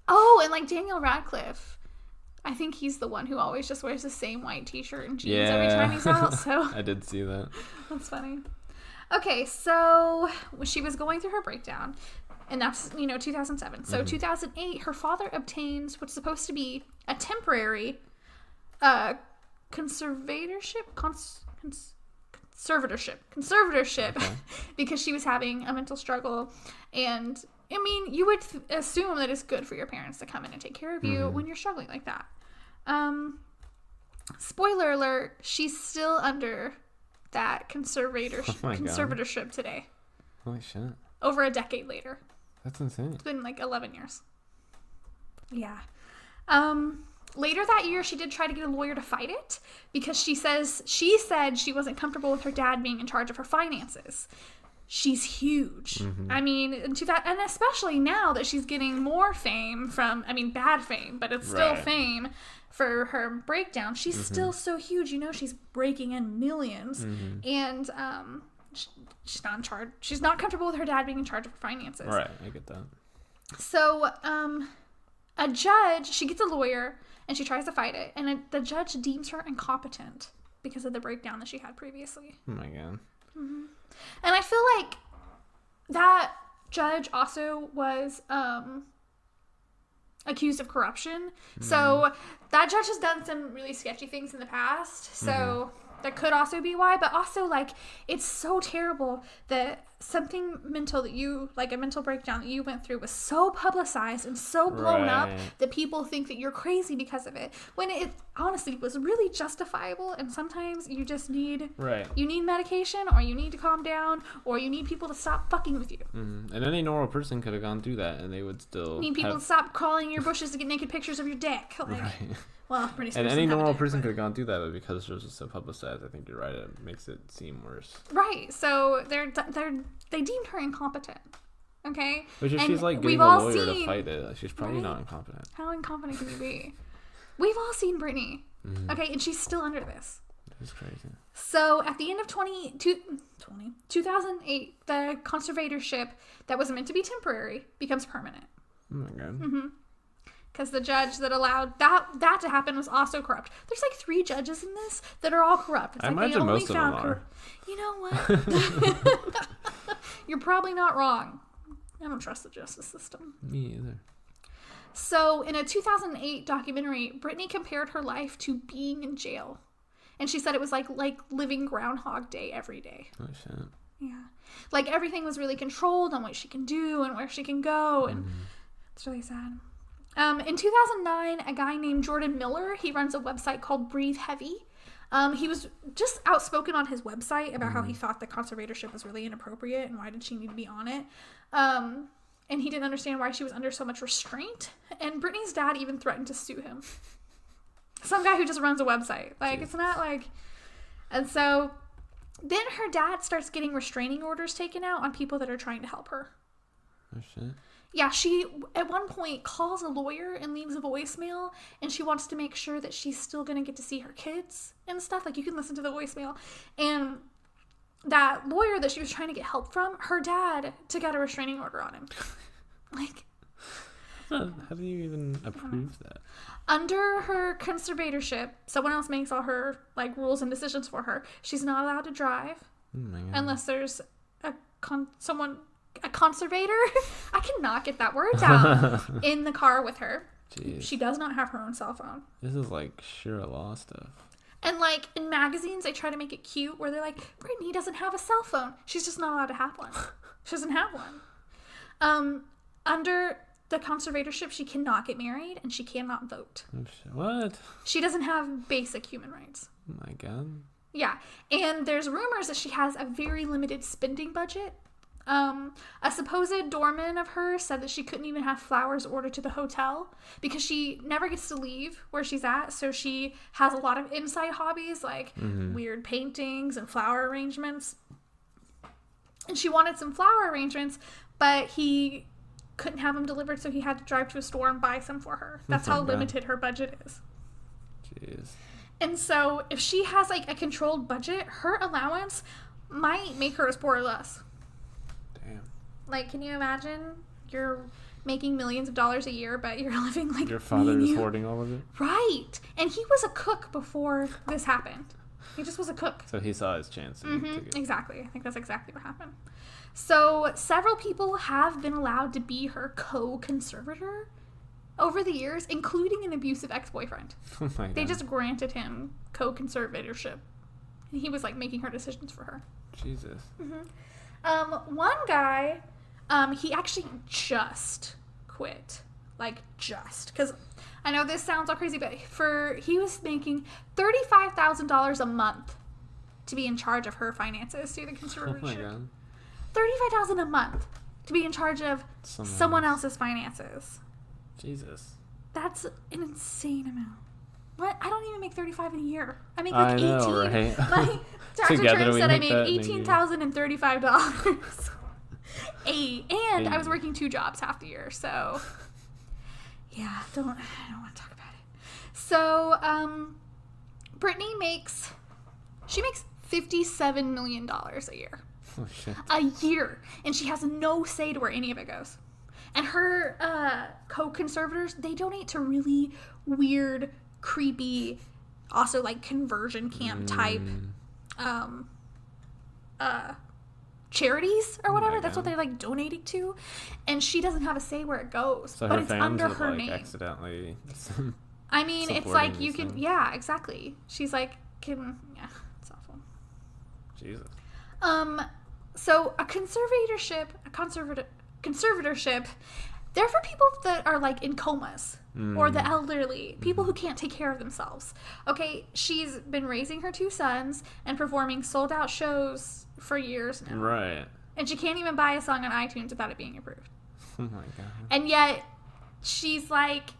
Oh, and like Daniel Radcliffe. I think he's the one who always just wears the same white t-shirt and jeans every time he's out. So I did see that. that's funny. Okay, so she was going through her breakdown, and that's 2007. So 2008, her father obtains what's supposed to be a temporary conservatorship. Conservatorship Okay. because she was having a mental struggle. And I mean, you would assume that it's good for your parents to come in and take care of you when you're struggling like that. Spoiler alert, she's still under that conservatorship today, Holy shit. over a decade later. That's insane. It's been like 11 years. Yeah. Later that year, she did try to get a lawyer to fight it because she said she wasn't comfortable with her dad being in charge of her finances. She's huge. I mean, and especially now that she's getting more fame from, bad fame, but it's still fame for her breakdown. She's still so huge. She's breaking in millions. And she's not in charge. She's not comfortable with her dad being in charge of her finances. Right, I get that. So, a judge, she gets a lawyer, and she tries to fight it, and the judge deems her incompetent because of the breakdown that she had previously. Oh my god. And I feel like that judge also was accused of corruption. So that judge has done some really sketchy things in the past. So that could also be why. But also, like, it's so terrible that something mental that you, like a mental breakdown that you went through, was so publicized and so blown up that people think that you're crazy because of it. When it honestly was really justifiable. And sometimes you just need you need medication, or you need to calm down, or you need people to stop fucking with you. And any normal person could have gone through that, and they would still You need people to stop crawling in your bushes to get naked pictures of your dick. Like, well, pretty and any normal person could have gone through that, but because it was just so publicized, I think you're right. It makes it seem worse. Right. So they deemed her incompetent. Okay. Which if And she's like we've getting a all lawyer seen, to fight it, she's probably not incompetent. How incompetent can you be? We've all seen Britney. Okay, and she's still under this. It's crazy. So at the end of 2008, the conservatorship that was meant to be temporary becomes permanent. Oh my god. Because the judge that allowed that to happen was also corrupt. There's like 3 judges in this that are all corrupt. It's I like they imagine only most of them found are. You know what? You're probably not wrong. I don't trust the justice system. Me either. So in a 2008 documentary, Britney compared her life to being in jail. And she said it was like living Groundhog Day every day. Oh shit. Yeah. Like, everything was really controlled on what she can do and where she can go, and it's really sad. In 2009, a guy named Jordan Miller, he runs a website called Breathe Heavy. He was just outspoken on his website about how he thought that conservatorship was really inappropriate and why did she need to be on it. And he didn't understand why she was under so much restraint. And Brittany's dad even threatened to sue him. Some guy who just runs a website. Like, it's not like... And so then her dad starts getting restraining orders taken out on people that are trying to help her. Oh, shit. Yeah, she, at one point, calls a lawyer and leaves a voicemail, and she wants to make sure that she's still going to get to see her kids and stuff. Like, you can listen to the voicemail. And that lawyer that she was trying to get help from, her dad took out a restraining order on him. Like... How do you even approve that? Under her conservatorship, someone else makes all her, like, rules and decisions for her. She's not allowed to drive unless there's a conservator. I cannot get that word down in the car with her. Jeez. She does not have her own cell phone. This is like sheer law stuff. And, like, in magazines, they try to make it cute where they're like, Brittany doesn't have a cell phone. She's just not allowed to have one. She doesn't have one. Under the conservatorship, she cannot get married and she cannot vote. What? She doesn't have basic human rights. Oh my god. Yeah. And there's rumors that she has a very limited spending budget. A supposed doorman of hers said that she couldn't even have flowers ordered to the hotel because she never gets to leave where she's at. So she has a lot of inside hobbies like weird paintings and flower arrangements. And she wanted some flower arrangements, but he couldn't have them delivered, so he had to drive to a store and buy some for her. That's how limited her budget is. Jeez. And so if she has like a controlled budget, her allowance might make her as poor as us. Damn. Like, can you imagine you're making millions of dollars a year, but you're living like your father is hoarding all of it? Right. And he was a cook before this happened. He just was a cook. So he saw his chance. Exactly. I think that's exactly what happened. So several people have been allowed to be her co-conservator over the years, including an abusive ex-boyfriend. Oh my god. They just granted him co-conservatorship. And he was like making her decisions for her. Jesus. One guy, he actually just quit. Like, just. Because I know this sounds all crazy, but he was making $35,000 a month to be in charge of her finances through the conservatorship. Oh my god. $35,000 a month to be in charge of someone else's finances. Jesus. That's an insane amount. What? I don't even make $35,000 a year. I make like $18,000. Right? My tax return said I made $18,035. And I was working 2 jobs half the year, so yeah, I don't want to talk about it. So, Brittany makes $57 million a year. Oh, shit. A year. And she has no say to where any of it goes. And her co-conservators, they donate to really weird, creepy, also like conversion camp type charities or whatever. That's what they're like donating to. And she doesn't have a say where it goes. So but her it's fans under would, her like, name. Accidentally I mean, it's like you can, things. yeah, exactly. She's like, yeah, it's awful. Jesus. So a conservatorship, they're for people that are like in comas or the elderly, people who can't take care of themselves. Okay, she's been raising her 2 sons and performing sold out shows for years now. Right. And she can't even buy a song on iTunes without it being approved. Oh my god. And yet she's like,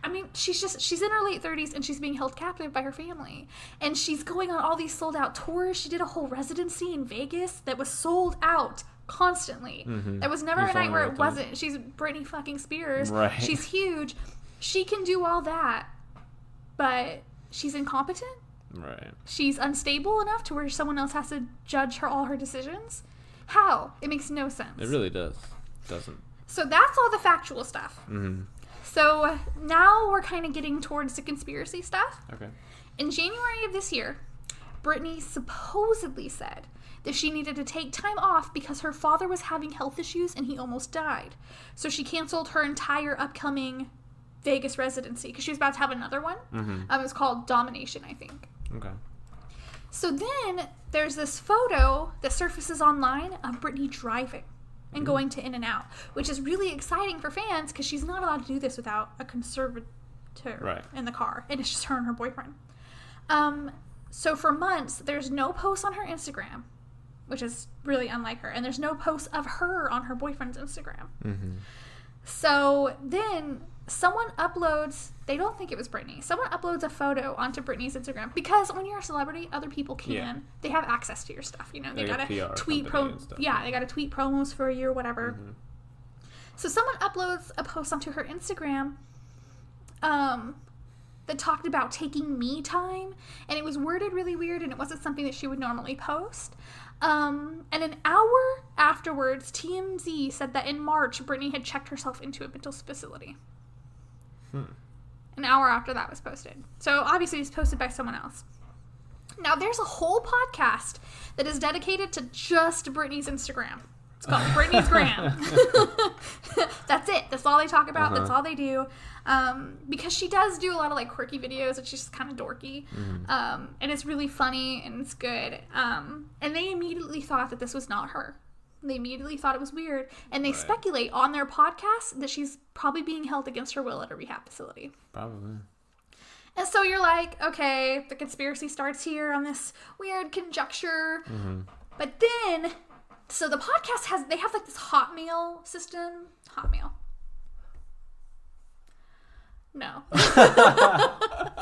I mean, she's in her late 30s and she's being held captive by her family. And she's going on all these sold out tours. She did a whole residency in Vegas that was sold out constantly. There was never a night where it wasn't. She's Britney fucking Spears. Right. She's huge. She can do all that, but she's incompetent. Right. She's unstable enough to where someone else has to judge all her decisions. How? It makes no sense. It really does. Doesn't. So that's all the factual stuff. So now we're kind of getting towards the conspiracy stuff. Okay. In January of this year, Brittany supposedly said that she needed to take time off because her father was having health issues and he almost died. So she canceled her entire upcoming Vegas residency because she was about to have another one. It was called Domination, I think. Okay. So then there's this photo that surfaces online of Britney driving and going to In-N-Out, which is really exciting for fans because she's not allowed to do this without a conservator in the car. And it's just her and her boyfriend. So for months, there's no posts on her Instagram, which is really unlike her. And there's no posts of her on her boyfriend's Instagram. Mm-hmm. So then someone uploads, they don't think it was Britney, someone uploads a photo onto Britney's Instagram because when you're a celebrity, other people can, they have access to your stuff, you know, they gotta tweet they gotta tweet promos for you or whatever. Mm-hmm. So someone uploads a post onto her Instagram that talked about taking me time, and it was worded really weird and it wasn't something that she would normally post. And an hour afterwards, TMZ said that in March, Britney had checked herself into a mental facility. An hour after that was posted. So obviously it's posted by someone else. Now there's a whole podcast that is dedicated to just Britney's Instagram. It's called Britney's Gram. That's it. That's all they talk about. That's all they do. Because she does do a lot of like quirky videos, and she's just kind of dorky. Mm-hmm. And it's really funny and it's good. And they immediately thought that this was not her. They immediately thought it was weird. And they speculate on their podcast that she's probably being held against her will at a rehab facility. Probably. And so you're like, okay, the conspiracy starts here on this weird conjecture. Mm-hmm. But then, so the podcast they have like this Hotmail system. Hotmail. No.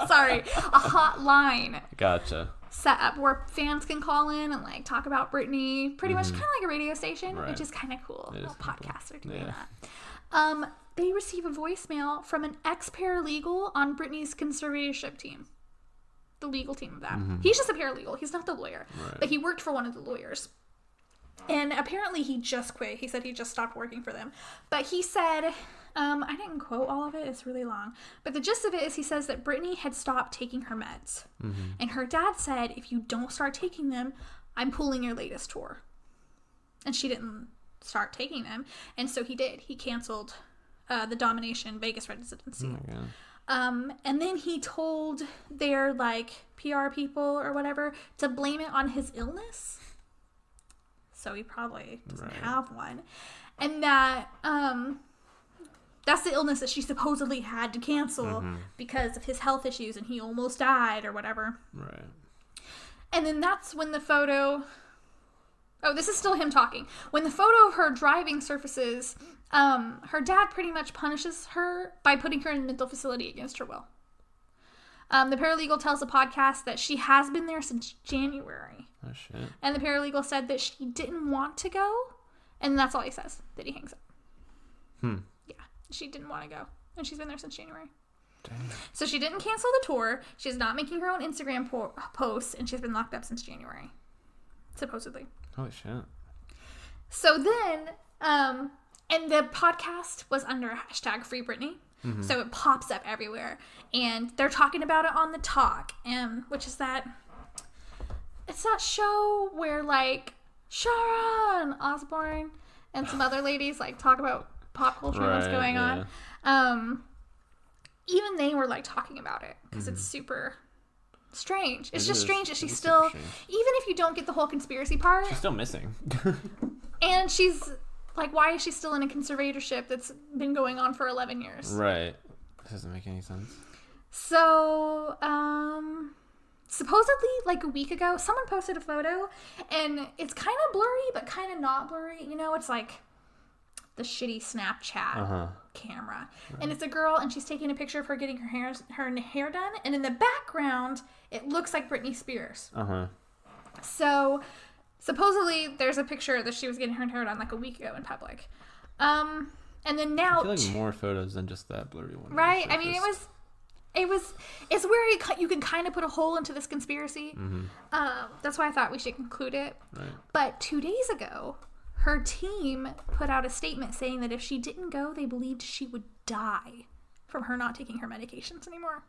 Sorry. A hotline. Gotcha. Set up where fans can call in and like talk about Britney. Pretty much kind of like a radio station, which is kind of cool. Little podcasts are doing that. They receive a voicemail from an ex-paralegal on Britney's conservatorship team. The legal team of that. Mm-hmm. He's just a paralegal. He's not the lawyer. Right. But he worked for one of the lawyers. And apparently he just quit. He said he just stopped working for them. But he said, I didn't quote all of it. It's really long. But the gist of it is he says that Britney had stopped taking her meds. Mm-hmm. And her dad said, if you don't start taking them, I'm pulling your latest tour. And she didn't start taking them. And so he did. He canceled the Domination Vegas residency. Oh my God. And then he told their like PR people or whatever to blame it on his illness. So he probably doesn't have one. And that that's the illness that she supposedly had to cancel because of his health issues and he almost died or whatever. Right. And then that's when the photo... Oh, this is still him talking. When the photo of her driving surfaces, her dad pretty much punishes her by putting her in a mental facility against her will. The paralegal tells the podcast that she has been there since January. Oh, shit. And the paralegal said that she didn't want to go, and that's all he says, that he hangs up. Yeah, she didn't want to go, and she's been there since January. Dang. So she didn't cancel the tour, she's not making her own Instagram posts, and she's been locked up since January, supposedly. Holy shit. So then, and the podcast was under hashtag Free Britney. Mm-hmm. So it pops up everywhere. And they're talking about it on The Talk. Which is that... It's that show where, like, Sharon Osbourne and some other ladies, like, talk about pop culture and what's going on. Even they were, like, talking about it. Because it's super... strange. It's just strange that she's still, even if you don't get the whole conspiracy part, she's still missing. And she's like, why is she still in a conservatorship that's been going on for 11 years? Right. That doesn't make any sense. So, supposedly, like a week ago, someone posted a photo, and it's kind of blurry, but kind of not blurry. You know, it's like the shitty Snapchat camera. Right. And it's a girl, and she's taking a picture of her getting her hair done, and in the background, it looks like Britney Spears. So, supposedly, there's a picture that she was getting her hair done like a week ago in public. And then now... I feel like more photos than just that blurry one. Right? I mean, it's where you can kind of put a hole into this conspiracy. That's why I thought we should conclude it. Right. But 2 days ago, her team put out a statement saying that if she didn't go, they believed she would die from her not taking her medications anymore.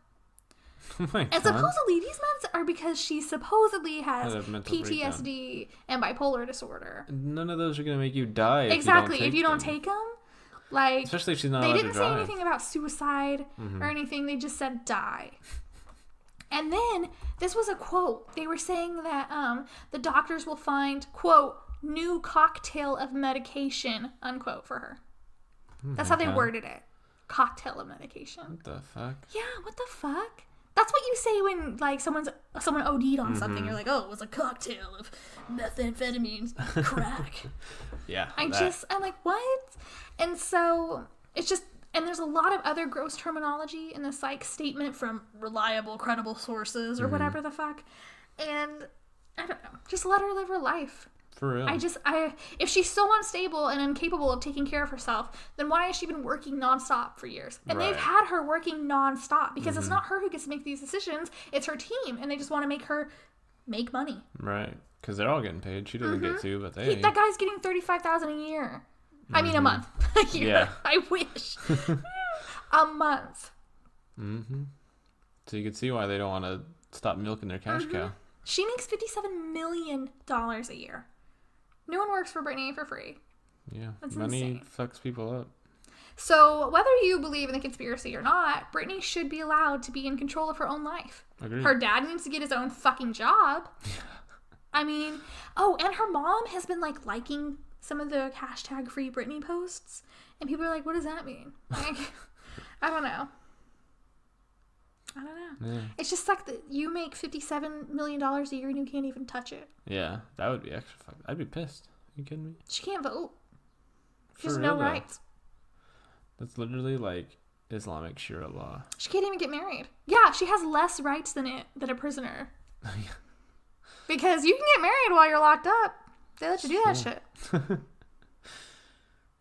Oh my God. And supposedly these meds are because she supposedly has PTSD and bipolar disorder. None of those are going to make you die. Exactly. If you don't take them. Like, especially if she's not allowed to drive. They didn't say anything about suicide or anything. They just said die. And then, this was a quote. They were saying that the doctors will find, quote, new cocktail of medication, unquote, for her. That's how they worded it. Cocktail of medication. What the fuck? Yeah, what the fuck? That's what you say when, like, someone OD'd on something. You're like, oh, it was a cocktail of methamphetamine crack. Yeah. I'm like, what? And so, it's just, and there's a lot of other gross terminology in the psych statement from reliable, credible sources or whatever the fuck. And, I don't know. Just let her live her life. For real. If she's so unstable and incapable of taking care of herself, then why has she been working nonstop for years? And they've had her working nonstop because it's not her who gets to make these decisions. It's her team. And they just want to make her make money. Right. Because they're all getting paid. She doesn't get to, but that guy's getting $35,000 a year. I mean, a month. A year. Yeah. I wish. A month. So you can see why they don't want to stop milking their cash cow. She makes $57 million a year. No one works for Britney for free. Yeah. That's Money insane. fucks people up. So whether you believe in the conspiracy or not, Britney should be allowed to be in control of her own life. Agreed. Her dad needs to get his own fucking job. I mean, and her mom has been like liking some of the hashtag free Britney posts. And people are like, what does that mean? Like, I don't know. Yeah. It's just like that you make $57 million a year and you can't even touch it. Yeah, that would be extra fun. I'd be pissed. Are you kidding me? She can't vote. She For has real, no though. rights. That's literally Islamic Sharia law. She can't even get married. Yeah, she has less rights than a prisoner. Because you can get married while you're locked up. They let you do that shit.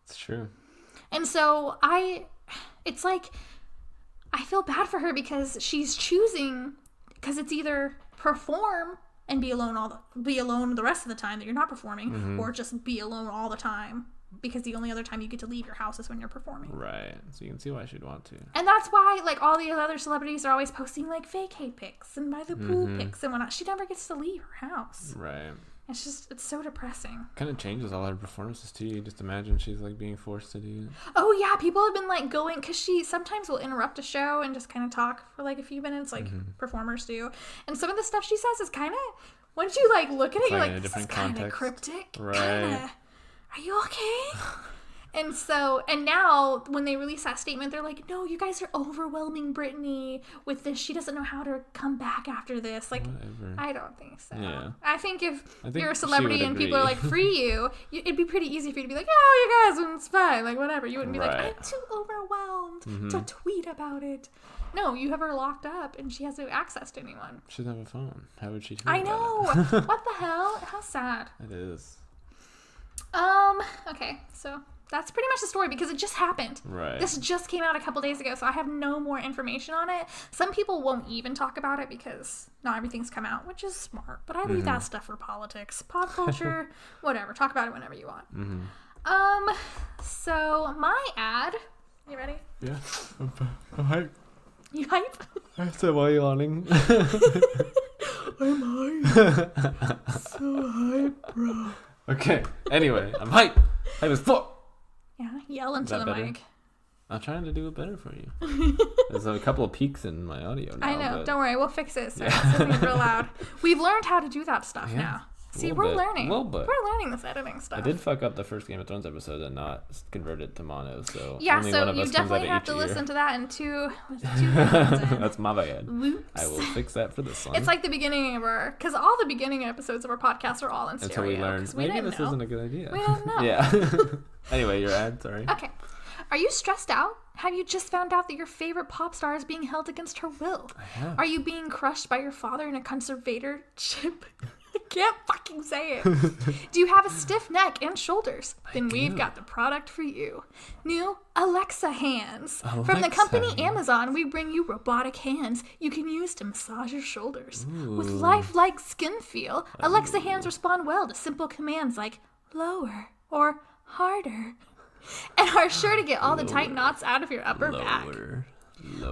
It's true. And so it's like, I feel bad for her because she's choosing, because it's either perform and be alone the rest of the time that you're not performing, or just be alone all the time because the only other time you get to leave your house is when you're performing. Right. So you can see why she'd want to. And that's why, like, all the other celebrities are always posting, like, vacay pics and by the pool pics and whatnot. She never gets to leave her house. Right. It's so depressing. Kind of changes all her performances too. You just imagine she's like being forced to do it. Oh yeah, people have been like going, because she sometimes will interrupt a show and just kind of talk for like a few minutes, like performers do. And some of the stuff she says is kind of, once you like look at it, you're like, this is kind of cryptic. Right. Kinda, are you okay? And now when they release that statement, they're like, no, you guys are overwhelming Britney with this. She doesn't know how to come back after this. Like, whatever. I don't think so. Yeah. I think if you're a she celebrity would and agree. people are like, free you, it'd be pretty easy for you to be like, oh, you guys, it's fine. Like, whatever. You wouldn't be like, I'm too overwhelmed to tweet about it. No, you have her locked up and she has no access to anyone. She doesn't have a phone. How would she tweet I about know. it? What the hell? How sad. It is. Okay, so that's pretty much the story because it just happened. Right. This just came out a couple days ago, so I have no more information on it. Some people won't even talk about it because not everything's come out, which is smart. But I leave that stuff for politics, pop culture, whatever. Talk about it whenever you want. So my ad. You ready? Yeah. I'm hype. You hype? I said, why are you yawning? I'm hype. So hype, bro. Okay. Anyway, I'm hype. Hype as fuck. Yeah, yell into the better? mic. I'm trying to do it better for you. There's a couple of peaks in my audio now. I know. But... Don't worry. We'll fix it. So it's going to be real loud. We've learned how to do that stuff now. See, we're learning. A little bit. We're learning this editing stuff. I did fuck up the first Game of Thrones episode and not convert it to mono, so yeah, only so one of you us definitely have comes to out of each listen ear. to that in two episodes in. That's my bad. Whoops. I will fix that for this one. It's like the beginning of our, because all the beginning episodes of our podcast are all in stereo. Until we learned, maybe this isn't a good idea. We didn't know. Yeah. Anyway, your ad, sorry. Okay. Are you stressed out? Have you just found out that your favorite pop star is being held against her will? I have. Are you being crushed by your father in a conservatorship? I can't fucking say it. Do you have a stiff neck and shoulders? Then we've got the product for you. New Alexa hands. From the company Amazon, we bring you robotic hands you can use to massage your shoulders. With lifelike skin feel, Alexa hands respond well to simple commands like lower or harder. And are sure to get all the tight knots out of your upper back. Lower.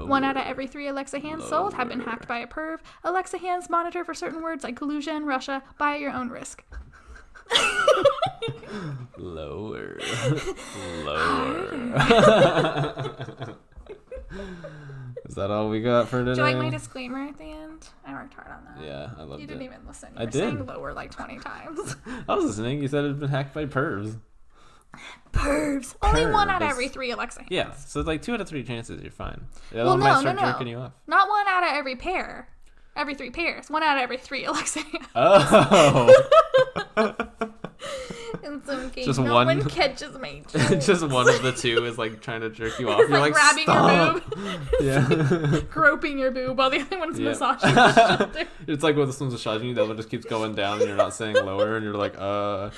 1 out of every 3 Alexa hands sold have been hacked by a perv. Alexa hands monitor for certain words like collusion, Russia. Buy at your own risk. Lower. Is that all we got for today? Do you like my disclaimer at the end? I worked hard on that. Yeah, I loved it. You didn't even listen. You I were did. saying lower like 20 times. I was listening. You said it had been hacked by pervs. Pervs. Only 1 out of every 3 Alexa hands. Yeah, so like 2 out of 3 chances you're fine. The other Well, one might no. start jerking you off. Not 1 out of every pair. Every 3 pairs. 1 out of every 3 Alexa hands. Oh. In some case, Just no one- one catches my joke. Just one of the 2 is like trying to jerk you off. It's You're like like, grabbing stop. your boob. Yeah. Groping your boob while the other one's Yeah. massaging your shoulder. It's like when this one's massaging you, the other one just keeps going down and you're not saying lower and you're like, So,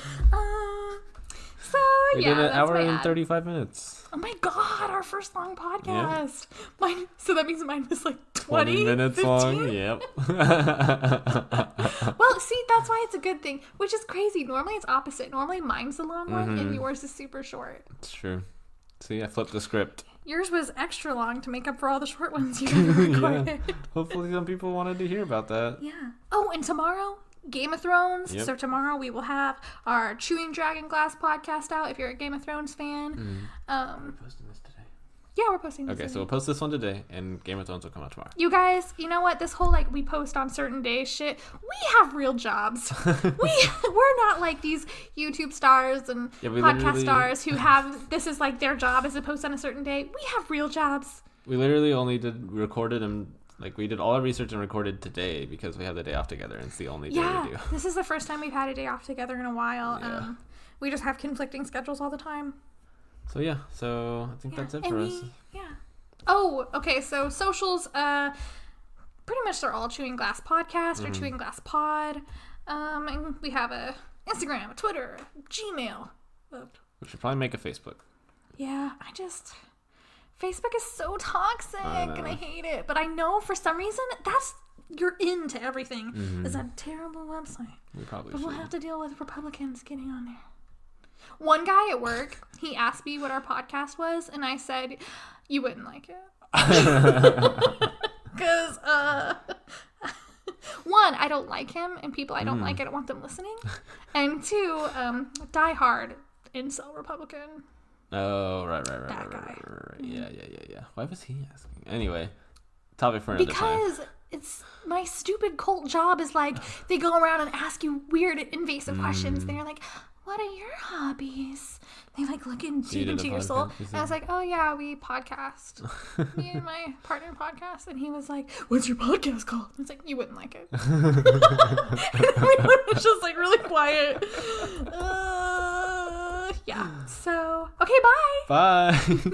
We yeah, did an that's hour my and ad. 35 minutes. Oh my god, our first long podcast. Mine, so that means mine was like 20 minutes 15? long. Yep. Well, see, that's why it's a good thing, which is crazy. Normally it's opposite. Normally mine's the long one and yours is super short. It's true. See, I flipped the script. Yours was extra long to make up for all the short ones you ever recorded. Yeah. Hopefully some people wanted to hear about that. Yeah. Oh, and tomorrow, Game of Thrones. Yep. So tomorrow we will have our Chewing Dragon Glass podcast out if you're a Game of Thrones fan. We're posting this today. Yeah, we're posting this. Okay, so today. we'll post this one today, and Game of Thrones will come out tomorrow. You guys, you know what? This whole like we post on certain days shit. We have real jobs. We're not like these YouTube stars and Yeah, we podcast literally- stars who have this is like their job is to post on a certain day. We have real jobs. We literally only recorded and like we did all our research and recorded today because we have the day off together, and it's the only day Yeah, we do. this is the first time we've had a day off together in a while. Yeah. We just have conflicting schedules all the time. So yeah, so I think that's it for us. Yeah. Oh, okay. So socials, pretty much they're all Chewing Glass Podcast or Chewing Glass Pod. And we have a Instagram, a Twitter, Gmail. We should probably make a Facebook. Yeah, Facebook is so toxic and I hate it. But I know for some reason you're into everything. It's a terrible website. We probably But should. we'll have to deal with Republicans getting on there. One guy at work, he asked me what our podcast was, and I said, you wouldn't like it. Because, one, I don't like him, and people I don't like, I don't want them listening. And two, die hard incel Republican. Oh, right. That guy. Yeah. Why was he asking? Anyway, topic for another time. Because it's my stupid cult job is like, they go around and ask you weird, invasive questions. They're like, what are your hobbies? They like look deep into your soul. podcast, you And I was like, oh yeah, we podcast. Me and my partner podcast. And he was like, what's your podcast called? I was like, you wouldn't like it. And everyone was just like really quiet. Yeah. So, okay, bye. Bye.